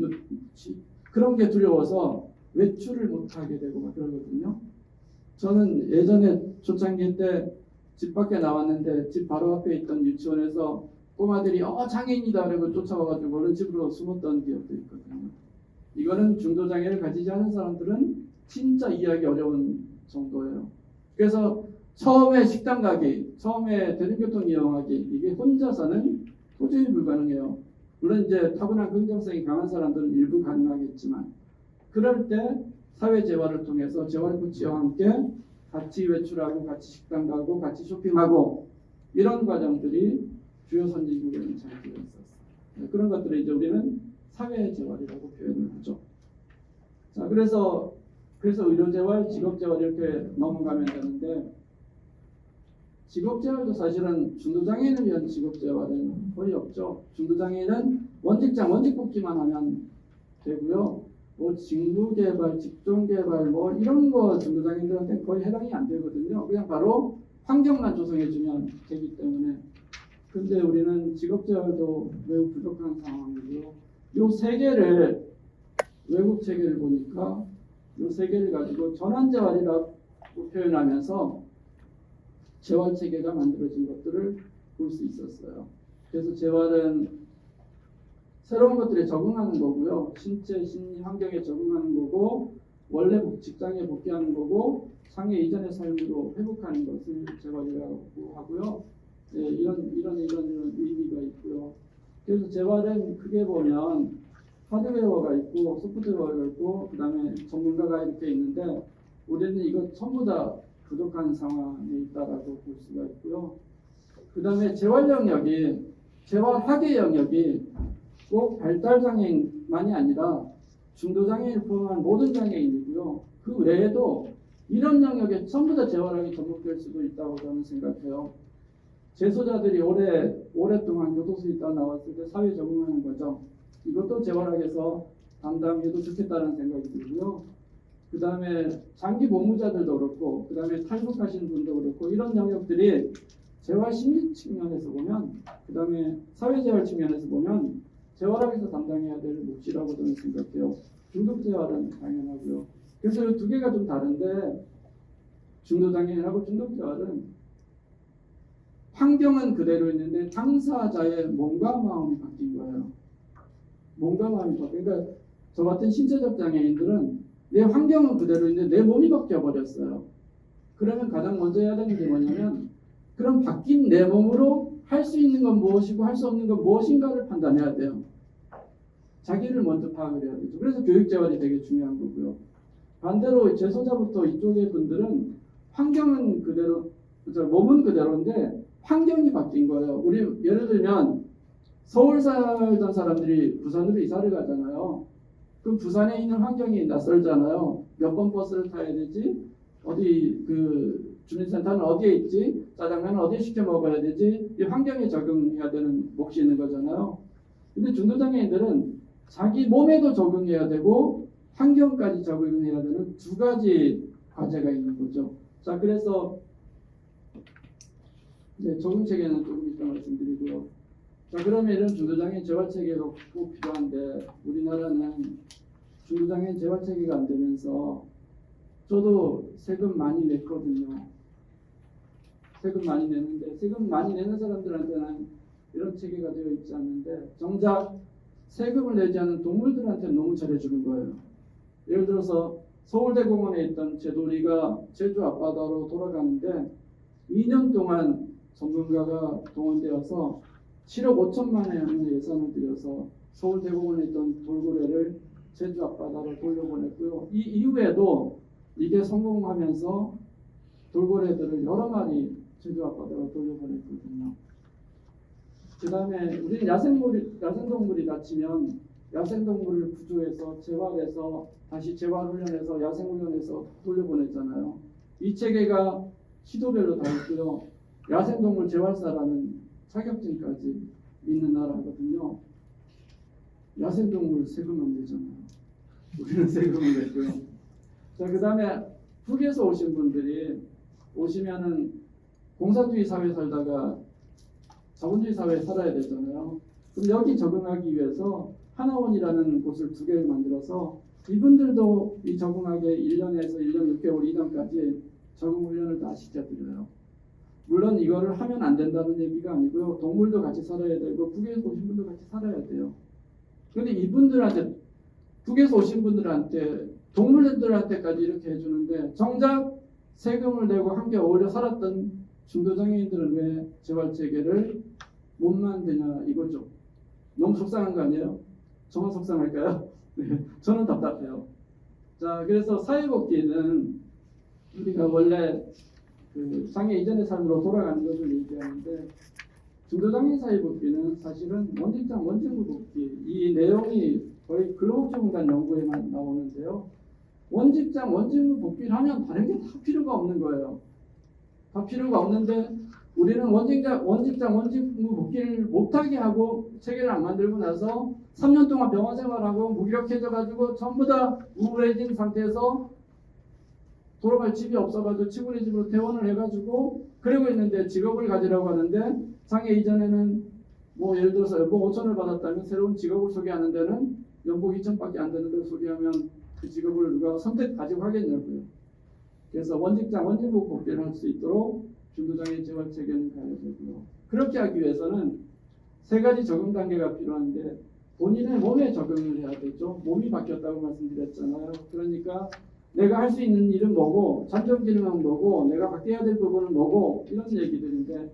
그런 게 두려워서 외출을 못하게 되고 막 그러거든요. 저는 예전에 초창기 때 집 밖에 나왔는데 집 바로 앞에 있던 유치원에서 꼬마들이 장애인이다 그러고 쫓아와가지고 어른 집으로 숨었던 기억도 있거든요. 이거는 중도장애를 가지지 않은 사람들은 진짜 이해하기 어려운 정도예요. 그래서 처음에 식당 가기, 처음에 대중교통 이용하기 이게 혼자서는 도저히 불가능해요. 물론 이제 타고난 긍정성이 강한 사람들은 일부 가능하겠지만 그럴 때 사회재활을 통해서 재활코치와 함께 같이 외출하고 같이 식당 가고 같이 쇼핑하고 이런 과정들이 주요 선진국에는 잘 되어 있었어요. 그런 것들을 이제 우리는 사회재활이라고 표현을 하죠. 자, 그래서 의료재활, 직업재활 이렇게 넘어가면 되는데 직업재활도 사실은 중도장애인을 위한 직업재활은 거의 없죠. 중도장애인은 원직 복귀만 하면 되고요. 뭐 직무개발, 직종개발 뭐 이런 거 중도장애인들한테 거의 해당이 안 되거든요. 그냥 바로 환경만 조성해주면 되기 때문에. 근데 우리는 직업재활도 매우 부족한 상황이고요. 요 세 개를 외국 체계를 보니까 요 세 개를 가지고 전환재활이라고 표현하면서 재활 체계가 만들어진 것들을 볼 수 있었어요. 그래서 재활은 새로운 것들에 적응하는 거고요. 신체, 심리, 환경에 적응하는 거고 원래 직장에 복귀하는 거고 장애 이전의 삶으로 회복하는 것을 재활이라고 하고요. 네, 이런 의미가 있고요. 그래서 재활은 크게 보면 하드웨어가 있고 소프트웨어가 있고 그 다음에 전문가가 이렇게 있는데 우리는 이거 전부 다 부족한 상황에 있다라고 볼 수가 있고요. 그 다음에 재활 영역이 재활학의 영역이 꼭 발달장애인만이 아니라 중도장애인을 포함한 모든 장애인이고요. 그 외에도 이런 영역에 전부 다 재활학이 접목될 수도 있다고 저는 생각해요. 재소자들이 오랫동안 교도소에 있다 나왔을 때 사회에 적응하는 거죠. 이것도 재활학에서 담당해도 좋겠다는 생각이 들고요. 그 다음에 장기 복무자들도 그렇고 그 다음에 탈북하시는 분도 그렇고 이런 영역들이 재활 심리 측면에서 보면 그 다음에 사회재활 측면에서 보면 재활학에서 담당해야 될 몫이라고 저는 생각해요. 중독재활은 당연하고요. 그래서 이 두 개가 좀 다른데 중도장애인하고 중독재활은 환경은 그대로 있는데 당사자의 몸과 마음이 바뀐 거예요. 몸과 마음이 바뀐. 그러니까 저 같은 신체적 장애인들은 내 환경은 그대로 있는데 내 몸이 바뀌어 버렸어요. 그러면 가장 먼저 해야 되는 게 뭐냐면 그럼 바뀐 내 몸으로 할 수 있는 건 무엇이고 할 수 없는 건 무엇인가를 판단해야 돼요. 자기를 먼저 파악을 해야 되죠. 그래서 교육재활이 되게 중요한 거고요. 반대로 재소자부터 이쪽의 분들은 환경은 그대로, 몸은 그대로인데 환경이 바뀐 거예요. 우리 예를 들면 서울 살던 사람들이 부산으로 이사를 가잖아요. 그럼 부산에 있는 환경이 낯설잖아요. 몇 번 버스를 타야 되지? 어디 그 주민센터는 어디에 있지? 짜장면은 어디에 시켜 먹어야 되지? 이 환경에 적응해야 되는 몫이 있는 거잖아요. 근데 중도장애인들은 자기 몸에도 적응해야 되고 환경까지 적응해야 되는 두 가지 과제가 있는 거죠. 자, 그래서 적응 체계는 조금 이따 말씀드리고요. 자, 그러면 이런 중도장애인 재활 체계가 꼭 필요한데 우리나라는 중도장애인 재활 체계가 안 되면서 저도 세금 많이 냈거든요. 세금 많이 내는데 세금 많이 내는 사람들한테는 이런 체계가 되어 있지 않는데 정작 세금을 내지 않은 동물들한테 너무 잘해주는 거예요. 예를 들어서 서울대공원에 있던 제돌이가 제주 앞바다로 돌아가는데 2년 동안 전문가가 동원되어서 7억 5천만 원의 예산을 들여서 서울대공원에 있던 돌고래를 제주 앞바다로 돌려보냈고요. 이 이후에도 이게 성공하면서 돌고래들을 여러 마리 제주 앞바다로 돌려보냈거든요. 그 다음에 우리는 야생동물이 다치면 야생동물을 구조해서 재활해서 다시 재활훈련해서 야생훈련해서 돌려보냈잖아요. 이 체계가 시도별로 다 있고요. 야생동물 재활사라는 자격증까지 있는 나라거든요. 야생동물 세금 안 내잖아요. 우리는 세금을 냈고요. 자, 그 다음에 북에서 오신 분들이 오시면은 공산주의 사회에 살다가 자본주의 사회에 살아야 되잖아요. 그럼 여기 적응하기 위해서 하나원이라는 곳을 2개를 만들어서 이분들도 이 적응하게 1년에서 1년 6개월 이전까지 적응훈련을 다 시켜드려요. 물론 이거를 하면 안 된다는 얘기가 아니고요. 동물도 같이 살아야 되고 북에서 오신 분도 같이 살아야 돼요. 그런데 이분들한테 북에서 오신 분들한테 동물들한테까지 이렇게 해주는데 정작 세금을 내고 함께 어울려 살았던 중도장애인들은 왜 재활체계를 못 만드냐 이거죠. 너무 속상한 거 아니에요? 저만 속상할까요? 네, 저는 답답해요. 자, 그래서 사회복지는 우리가 원래 그 장애 이전의 삶으로 돌아가는 것을 얘기하는데 중도장애 사회복지는 사실은 원직장 원직무 복지 이 내용이 거의 근로복지공단 연구에만 나오는데요. 원직장 원직무 복지를 하면 다른 게 다 필요가 없는 거예요. 다 필요가 없는데 우리는 원직장 원직무 복지를 못하게 하고 체계를 안 만들고 나서 3년 동안 병원 생활하고 무기력해져가지고 전부 다 우울해진 상태에서 돌아갈 집이 없어가지고 친구네 집으로 퇴원을 해가지고 그러고 있는데 직업을 가지라고 하는데 장애 이전에는 뭐 예를 들어서 연봉 5천을 받았다면 새로운 직업을 소개하는 데는 연봉 2천밖에 안 되는 걸 소개하면 그 직업을 누가 선택하지고 하겠냐고요. 그래서 원직장 원직무 복지를 할 수 있도록 중도장애 재활 체계는 가야 되고요. 그렇게 하기 위해서는 3가지 적응 단계가 필요한데 본인의 몸에 적응을 해야 되죠. 몸이 바뀌었다고 말씀드렸잖아요. 그러니까 내가 할 수 있는 일은 뭐고 잠정 기능은 뭐고 내가 바뀌어야 될 부분은 뭐고 이런 얘기들인데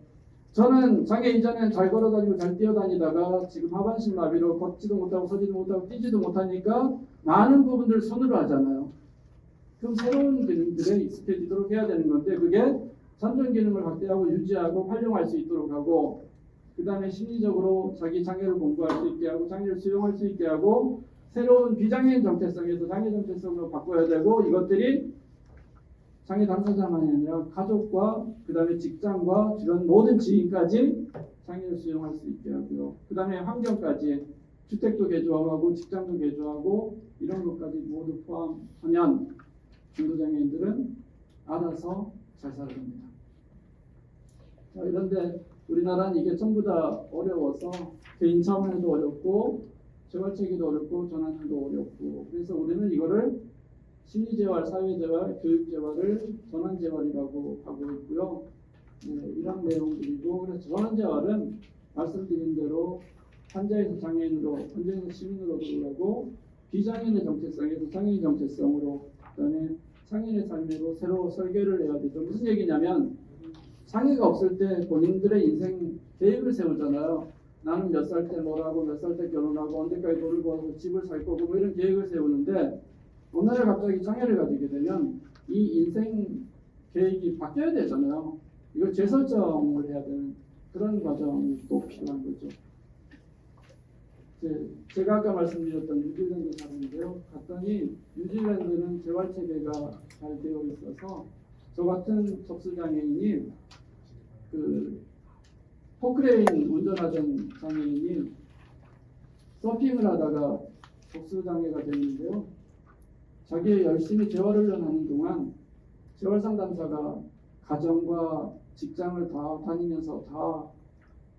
저는 장애 이전엔 잘 걸어다니고 잘 뛰어다니다가 지금 하반신 마비로 걷지도 못하고 서지도 못하고 뛰지도 못하니까 많은 부분들을 손으로 하잖아요. 그럼 새로운 기능들에 익숙해지도록 해야 되는 건데 그게 잠정 기능을 확대하고 유지하고 활용할 수 있도록 하고 그 다음에 심리적으로 자기 장애를 공부할 수 있게 하고 장애를 수용할 수 있게 하고 새로운 비장애인 정체성에서 장애 정체성으로 바꿔야 되고 이것들이 장애 당사자만이 아니라 가족과 그 다음에 직장과 주변 모든 지인까지 장애를 수용할 수 있게 하고요. 그 다음에 환경까지 주택도 개조하고 직장도 개조하고 이런 것까지 모두 포함하면 중도장애인들은 알아서 잘 살아갑니다. 자, 그런데 우리나라는 이게 전부 다 어려워서 개인 차원에도 어렵고 재활체계도 어렵고 전환도 어렵고 그래서 우리는 이거를 심리재활, 사회재활, 교육재활을 전환재활이라고 하고 있고요. 네, 이런 내용들이고, 그래서 전환재활은 말씀드린 대로 환자에서 장애인으로, 환자에서 시민으로 들어가고 비장애인의 정체성에서 장애인 정체성으로, 그다음에 장애인의 삶으로 새로 설계를 해야 되죠. 무슨 얘기냐면 장애가 없을 때 본인들의 인생 계획을 세우잖아요. 나는 몇 살 때 뭘 하고 몇 살 때 결혼하고 언제까지 돈을 벌어서 집을 살 거고 뭐 이런 계획을 세우는데 어느 날 갑자기 장애를 가지게 되면 이 인생 계획이 바뀌어야 되잖아요. 이걸 재설정을 해야 되는 그런 과정이 또 필요한 거죠. 제가 아까 말씀드렸던 뉴질랜드 사례인데요. 갔더니 뉴질랜드는 재활체계가 잘 되어 있어서 저 같은 접수장애인이 포크레인 운전하던 장애인이 서핑을 하다가 접수장애가 되는데요. 자기 열심히 재활훈련하는 동안 재활상담사가 가정과 직장을 다 다니면서 다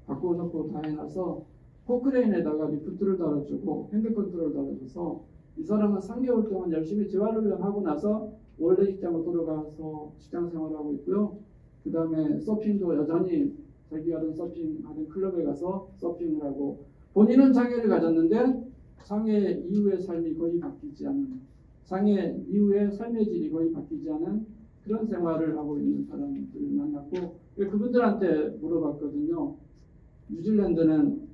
바꿔놓고 다 해놔서 포크레인에다가 리프트를 달아주고 핸드컨트롤을 달아줘서 이 사람은 3개월 동안 열심히 재활훈련하고 나서 원래 직장으로 돌아가서 직장 생활하고 있고요. 그 다음에 서핑도 여전히 자기가 하던 서핑하는 클럽에 가서 서핑을 하고 본인은 장애를 가졌는데 장애 이후의 삶이 거의 바뀌지 않은, 장애 이후의 삶의 질이 거의 바뀌지 않은 그런 생활을 하고 있는 사람들을 만났고 그분들한테 물어봤거든요. 뉴질랜드는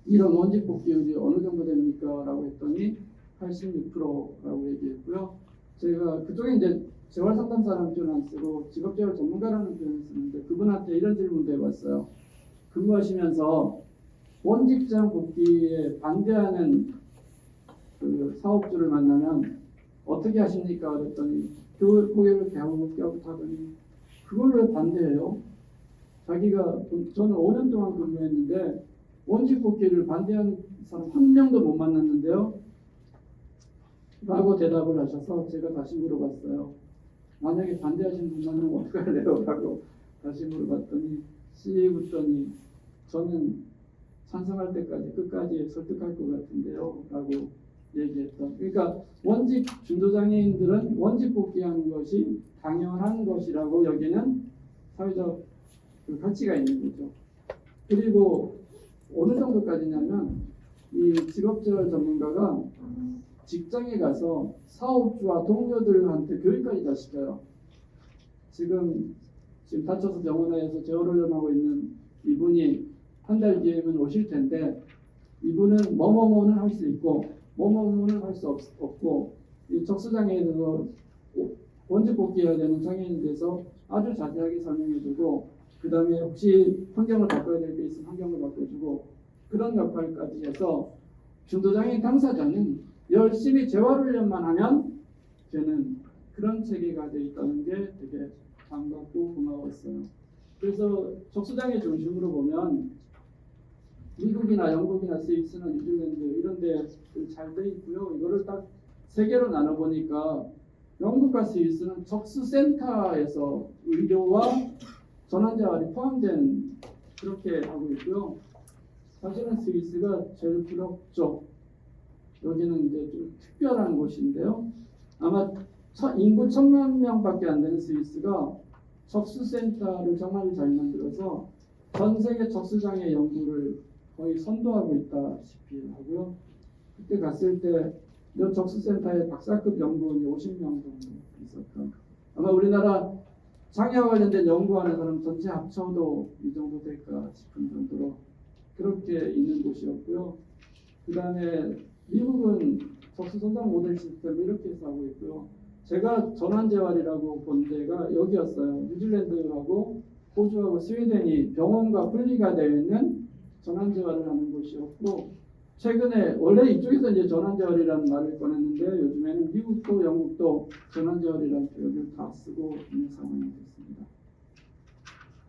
이런 원직 복귀율이 어느 정도 됩니까? 라고 했더니 86%라고 얘기했고요. 제가 그쪽에 이제 재활상담사라는 표현 안 쓰고 직업재활 전문가라는 표현을 쓰는데 그분한테 이런 질문도 해봤어요. 근무하시면서 원직장 복귀에 반대하는 그 사업주를 만나면 어떻게 하십니까? 그랬더니 고개를 갸우뚱하더니 그걸 왜 반대해요? 자기가 저는 5년 동안 근무했는데 원직 복귀를 반대하는 사람 한 명도 못 만났는데요. 라고 대답을 하셔서 제가 다시 물어봤어요. 만약에 반대하시는 분 만나면 어떻게 할래요? 라고 다시 물어봤더니 씩 웃더니 저는 찬성할 때까지 끝까지 설득할 것 같은데요. 라고 얘기했던. 그러니까 원직 중도장애인들은 원직 복귀하는 것이 당연한 것이라고 여기는 사회적 가치가 있는 거죠. 그리고 어느 정도까지냐면 이 직업재활 전문가가 직장에 가서 사업주와 동료들한테 교육까지 다 시켜요. 지금 다쳐서 병원에서 재활훈련하고 있는 이분이 한 달 뒤에는 오실 텐데 이분은 뭐뭐뭐는 할 수 있고 뭐뭐뭐는 할 수 없고 이 적수장애인으로 원직 복귀해야 되는 장애인에 대해서 아주 자세하게 설명해주고 그 다음에 혹시 환경을 바꿔야 될 게 있으면 환경을 바꿔주고 그런 역할까지 해서 중도장애인 당사자는 열심히 재활훈련만 하면 되는 그런 체계가 되어 있다는 게 되게 반갑고 고마웠어요. 그래서 적수장애 중심으로 보면 미국이나 영국이나 스위스나 뉴질랜드 이런 데 잘 돼 있고요. 이거를 딱 세 개로 나눠보니까 영국과 스위스는 적수센터에서 의료와 전환재활이 포함된 그렇게 하고 있고요. 사실은 스위스가 제일 부럽죠. 여기는 이제 좀 특별한 곳인데요. 아마 인구 1000만 명밖에 안 되는 스위스가 적수센터를 정말 잘 만들어서 전 세계 적수장애 연구를 거의 선도하고 있다시피 하고요. 그때 갔을 때 몇 적수센터에 박사급 연구원이 50명 정도 있었던. 아마 우리나라 장애와 관련된 연구하는 사람 전체 합쳐도 이 정도 될까 싶은 정도로 그렇게 있는 곳이었고요. 그 다음에 미국은 적수선상 모델 시스템 이렇게 해서 하고 있고요. 제가 전환재활이라고 본 데가 여기였어요. 뉴질랜드하고 호주하고 스웨덴이 병원과 분리가 되어 있는 전환재활을 하는 곳이었고 최근에 원래 이쪽에서 이제 전환재활이라는 말을 꺼냈는데 요즘에는 미국도 영국도 전환재활이라는 표현을 다 쓰고 있는 상황이 됐습니다.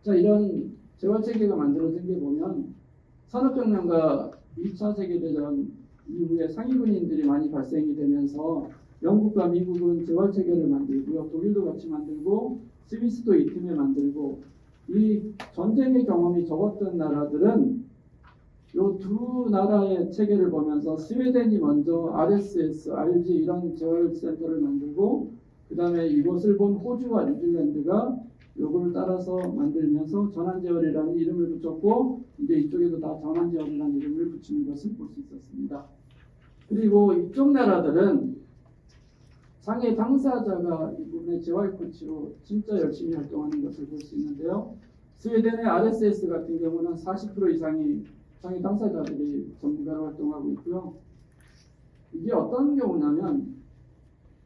자, 이런 재활체계가 만들어진 게 보면 산업혁명과 2차 세계대전 이후에 상위군인들이 많이 발생이 되면서 영국과 미국은 재활체계를 만들고요. 독일도 같이 만들고 스위스도 이 틈에 만들고 이 전쟁의 경험이 적었던 나라들은 요 두 나라의 체계를 보면서 스웨덴이 먼저 RSS, RG 이런 재활센터를 만들고 그 다음에 이것을 본 호주와 뉴질랜드가 요걸 따라서 만들면서 전환제열이라는 이름을 붙였고 이제 이쪽에도 다 전환제열이라는 이름을 붙이는 것을 볼 수 있었습니다. 그리고 이쪽 나라들은 장애 당사자가 이 부분에 재활 코치로 진짜 열심히 활동하는 것을 볼 수 있는데요. 스웨덴의 RSS 같은 경우는 40% 이상이 장애 당사자들이 전문가로 활동하고 있고요. 이게 어떤 경우냐면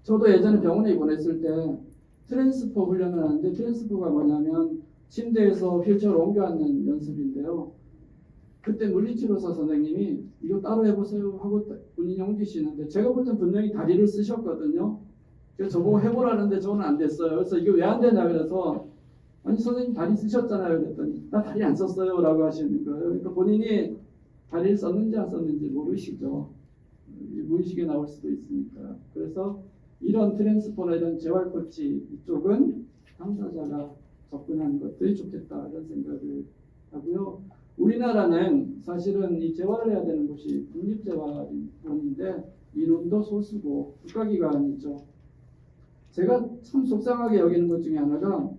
저도 예전에 병원에 입원했을 때 트랜스퍼 훈련을 하는데 트랜스퍼가 뭐냐면 침대에서 휠체어로 옮겨 앉는 연습인데요. 그때 물리치료사 선생님이 이거 따로 해보세요 하고 본인이 옮기시는데 제가 볼 땐 분명히 다리를 쓰셨거든요. 그래서 저보고 해보라는데 저는 안 됐어요. 그래서 이거 왜 안 되냐 그래서 아니 선생님 다리 쓰셨잖아요 그랬더니 나 다리 안 썼어요 라고 하시는 거예요. 그러니까 본인이 다리를 썼는지 안 썼는지 모르시죠. 무의식에 나올 수도 있으니까. 그래서 이런 트랜스퍼나 이런 재활 코치 이쪽은 당사자가 접근하는 것들이 좋겠다 이런 생각을 하고요. 우리나라는 사실은 이 재활을 해야 되는 곳이 국립재활원인데 인원도 소수고 국가기관이죠. 제가 참 속상하게 여기는 것 중에 하나가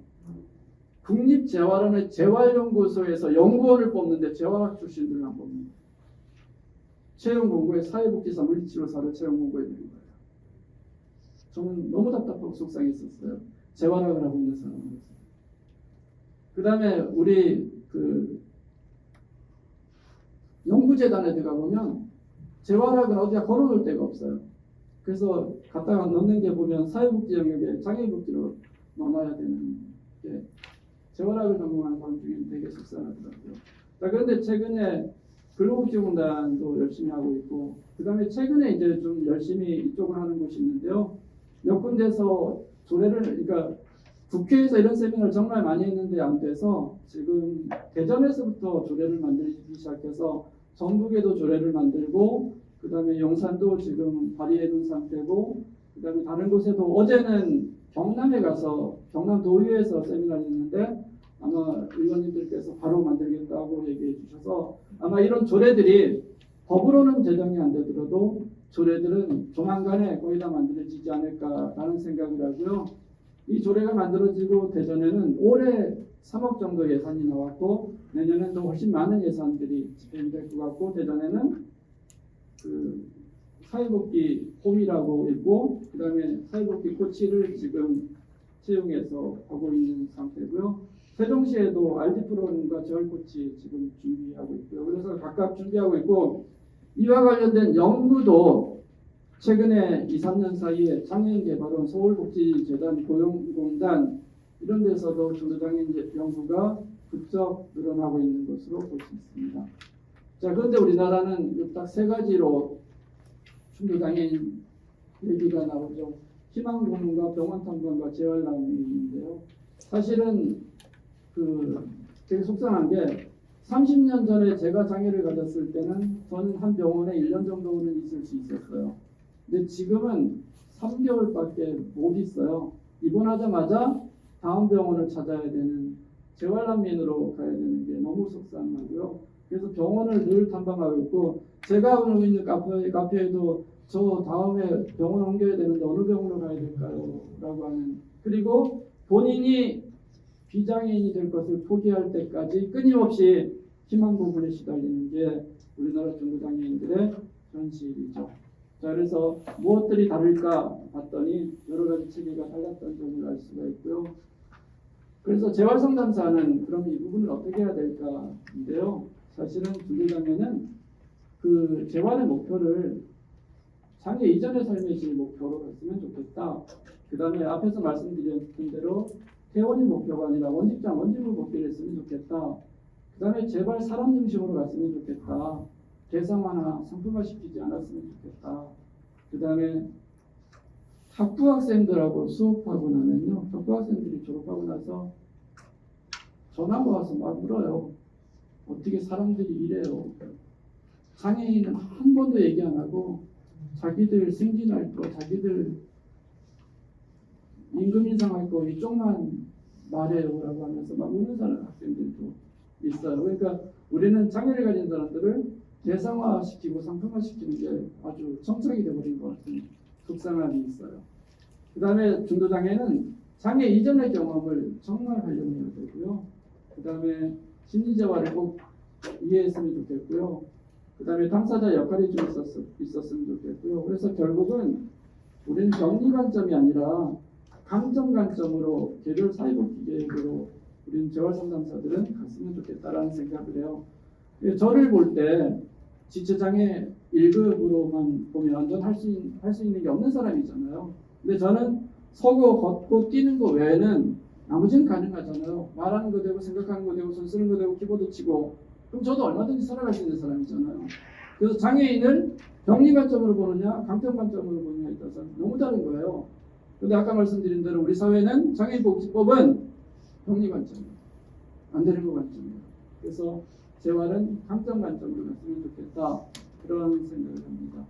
국립재활원의 재활연구소에서 연구원을 뽑는데 재활학 출신들을 안 뽑습니다. 채용 공고에 사회복지사 물리치료사를 채용 공고해 드린 거예요. 저는 너무 답답하고 속상했었어요. 재활학을 하고 있는 사람으로서. 그 다음에 우리 연구재단에 들어가 보면 재활학은 어디다 걸어놓을 데가 없어요. 그래서 갖다가 넣는 게 보면 사회복지 영역에 장애인복지로 넣어놔야 되는 게 재활학을 전공하는 사람 중에는 되게 속상하더라고요. 자, 그런데 최근에 근로복지공단도 열심히 하고 있고 그 다음에 최근에 이제 좀 열심히 이쪽을 하는 곳이 있는데요. 몇 군데서 조례를 그러니까 국회에서 이런 세미나를 정말 많이 했는데 안 돼서 지금 대전에서부터 조례를 만들기 시작해서 전국에도 조례를 만들고 그 다음에 용산도 지금 발의해 놓은 상태고 그 다음에 다른 곳에도 어제는 경남에 가서 경남도의회에서 세미나를 했는데 아마 의원님들께서 바로 만들겠다고 얘기해 주셔서 아마 이런 조례들이 법으로는 제정이 안 되더라도 조례들은 조만간에 거의 다 만들어지지 않을까라는 생각을 하고요. 이 조례가 만들어지고 대전에는 올해 3억 정도 예산이 나왔고 내년에는 더 훨씬 많은 예산들이 집행이 될 것 같고 대전에는 그 사회복지 홈이라고 있고 그 다음에 사회복지 코치를 지금 채용해서 하고 있는 상태고요. 세종시에도 RD 프로그램과 재활 코치 지금 준비하고 있고요. 그래서 각각 준비하고 있고 이와 관련된 연구도 최근에 2, 3년 사이에 장애인개발원, 서울복지재단, 고용공단 이런 데서도 중도장애인 연구가 급속 늘어나고 있는 것으로 볼 수 있습니다. 자, 그런데 우리나라는 딱 세 가지로 중도장애인 얘기가 나오죠. 희망고문과 병원탐방과 재활남이 있는데요. 사실은 되게 속상한 게 30년 전에 제가 장애를 가졌을 때는 저는 한 병원에 1년 정도는 있을 수 있었어요. 근데 지금은 3개월밖에 못 있어요. 입원하자마자 다음 병원을 찾아야 되는 재활난민으로 가야 되는 게 너무 속상하고요. 그래서 병원을 늘 탐방하고 있고 제가 하고 있는 카페에도 저 다음에 병원 옮겨야 되는데 어느 병원으로 가야 될까요? 라고 하는 그리고 본인이 비장애인이 될 것을 포기할 때까지 끊임없이 희망 부분에 시달리는 게 우리나라 중도장애인들의 현실이죠. 자, 그래서 무엇들이 다를까 봤더니 여러 가지 체계가 달랐다는 점을 알 수가 있고요. 그래서 재활상담사는 그럼 이 부분을 어떻게 해야 될까인데요. 사실은 중도장애는 그 재활의 목표를 장애 이전의 삶의 질 목표로 했으면 좋겠다. 그 다음에 앞에서 말씀드렸던 대로 퇴원이 목표가 아니라 원직장, 원직무 목표를 했으면 좋겠다. 그 다음에 제발 사람 중심으로 갔으면 좋겠다. 대상화나 상품화 시키지 않았으면 좋겠다. 그 다음에 학부학생들하고 수업하고 나면요. 학부학생들이 졸업하고 나서 전화가 와서 막 물어요. 어떻게 사람들이 이래요. 장애인은 한 번도 얘기 안 하고 자기들 승진할 거, 자기들 임금 인상할 거 이쪽만 말해요 라고 하면서 막 우는 사람 학생들도 있어요. 그러니까 우리는 장애를 가진 사람들을 대상화시키고 상품화시키는 게 아주 정착이 되어버린 것 같은 속상함이 있어요. 그 다음에 중도장애는 장애 이전의 경험을 정말 활용해야 되고요. 그 다음에 심리재활을 꼭 이해했으면 좋겠고요. 그 다음에 당사자 역할이 좀 있었으면 좋겠고요. 그래서 결국은 우리는 병리 관점이 아니라 감정 관점으로 개별 사회복지 계획으로 우리는 재활상담사들은 갔으면 좋겠다라는 생각을 해요. 저를 볼 때 지체장애 1급으로만 보면 전 할 수 있는 게 없는 사람이잖아요. 근데 저는 서고 걷고 뛰는 거 외에는 나머지는 가능하잖아요. 말하는 거 되고 생각하는 거 되고 손 쓰는 거 되고 키보드 치고 그럼 저도 얼마든지 살아갈 수 있는 사람이잖아요. 그래서 장애인을 병리 관점으로 보느냐 강점 관점으로 보느냐에 따라서 너무 다른 거예요. 근데 아까 말씀드린 대로 우리 사회는 장애인복지법은 병리 관점이에요. 안 되는 거 관점이에요. 그래서 재활은 강점 관점으로 갔으면 좋겠다. 그런 생각을 합니다.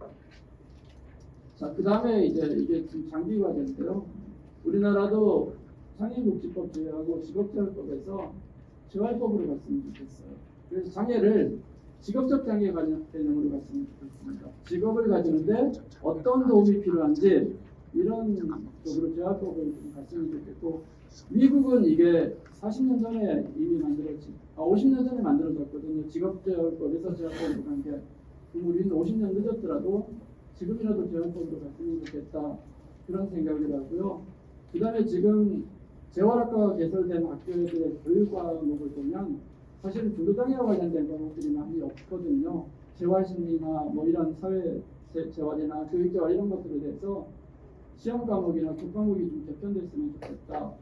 자, 그 다음에 이게 지금 장기 과제인데요. 우리나라도 장애인복지법 제외하고 직업재활법에서 재활법으로 갔으면 좋겠어요. 그래서 장애를 직업적 장애 관련 개념으로 갔으면 좋겠습니다. 직업을 가지는데 어떤 도움이 필요한지 이런 쪽으로 재활법을 좀 갔으면 좋겠고 미국은 이게 40년 전에 이미 50년 전에 만들어졌거든요. 직업재활법에서 재활법으로 간 게. 우리는 50년 늦었더라도 지금이라도 재활법으로 갔으면 좋겠다. 그런 생각을 하고요. 그 다음에 지금 재활학과가 개설된 학교들의 교육 과목을 보면 사실은 중도장애와 관련된 과목들이 많이 없거든요. 재활심리나 뭐 이런 사회 재활이나 교육재활 이런 것들에 대해서 시험 과목이나 국 과목이 좀 개편됐으면 좋겠다.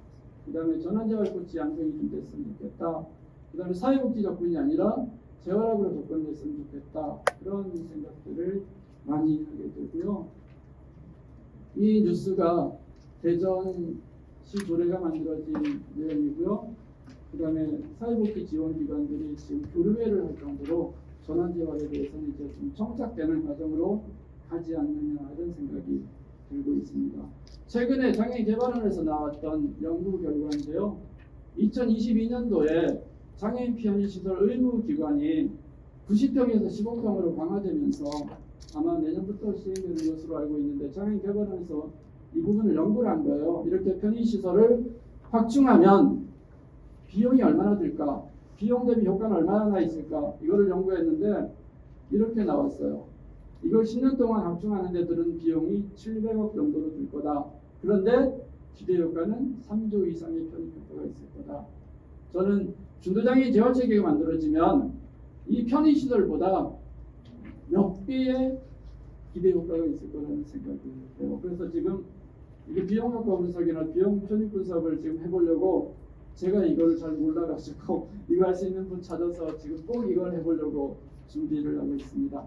그 다음에 전환재활 코치 양성이 좀 됐으면 좋겠다. 그 다음에 사회복지 접근이 아니라 재활학으로 접근됐으면 좋겠다. 그런 생각들을 많이 하게 되고요. 이 뉴스가 대전시 조례가 만들어진 내용이고요. 그 다음에 사회복지 지원기관들이 지금 교류회를 할 정도로 전환재활에 대해서는 이제 좀 정착되는 과정으로 가지 않느냐 이런 생각이 들고 있습니다. 최근에 장애인개발원에서 나왔던 연구 결과인데요. 2022년도에 장애인 피안시설 의무기관이 90평에서 15평으로 강화되면서 아마 내년부터 시행되는 것으로 알고 있는데 장애인개발원에서 이 부분을 연구를 한 거예요. 이렇게 편의시설을 확충하면 비용이 얼마나 들까? 비용 대비 효과는 얼마나 있을까? 이거를 연구했는데 이렇게 나왔어요. 이걸 10년 동안 확충하는 데 들은 비용이 700억 정도로 들 거다. 그런데 기대 효과는 3조 이상의 편익 효과가 있을 거다. 저는 중도장애인 재활체계가 만들어지면 이 편의시설보다 몇 배의 기대 효과가 있을 거라는 생각이 해요. 그래서 지금 이게 비용 효과 분석이나 비용 편익 분석을 지금 해보려고 제가 이걸 잘 몰라가지고 이거 할 수 있는 분 찾아서 지금 꼭 이걸 해보려고 준비를 하고 있습니다.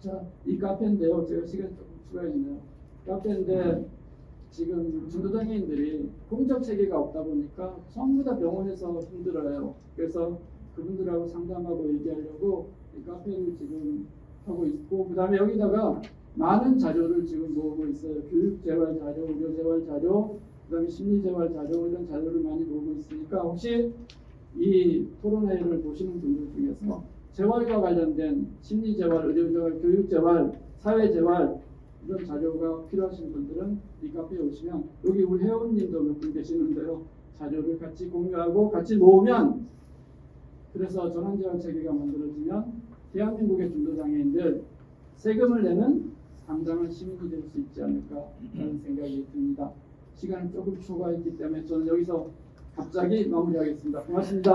자, 이 카페인데요. 제가 시간 조금 추가해주네요. 카페인데 지금 중도장애인들이 공적 체계가 없다 보니까 전부 다 병원에서 힘들어요. 그래서 그분들하고 상담하고 얘기하려고 이 카페를 지금 하고 있고 그 다음에 여기다가 많은 자료를 지금 모으고 있어요. 교육재활 자료, 의료재활 자료, 그 다음에 심리재활 자료 이런 자료를 많이 모으고 있으니까 혹시 이 토론회를 보시는 분들 중에서 재활과 관련된 심리재활, 의료재활, 교육재활, 사회재활 이런 자료가 필요하신 분들은 이 카페에 오시면 여기 우리 회원님도 몇 분 계시는데요. 자료를 같이 공유하고 같이 모으면 그래서 전환재활 체계가 만들어지면 대한민국의 중도장애인들 세금을 내는 당당한 시민이 될 수 있지 않을까라는 생각이 듭니다. 시간을 조금 초과했기 때문에 저는 여기서 갑자기 마무리하겠습니다. 고맙습니다.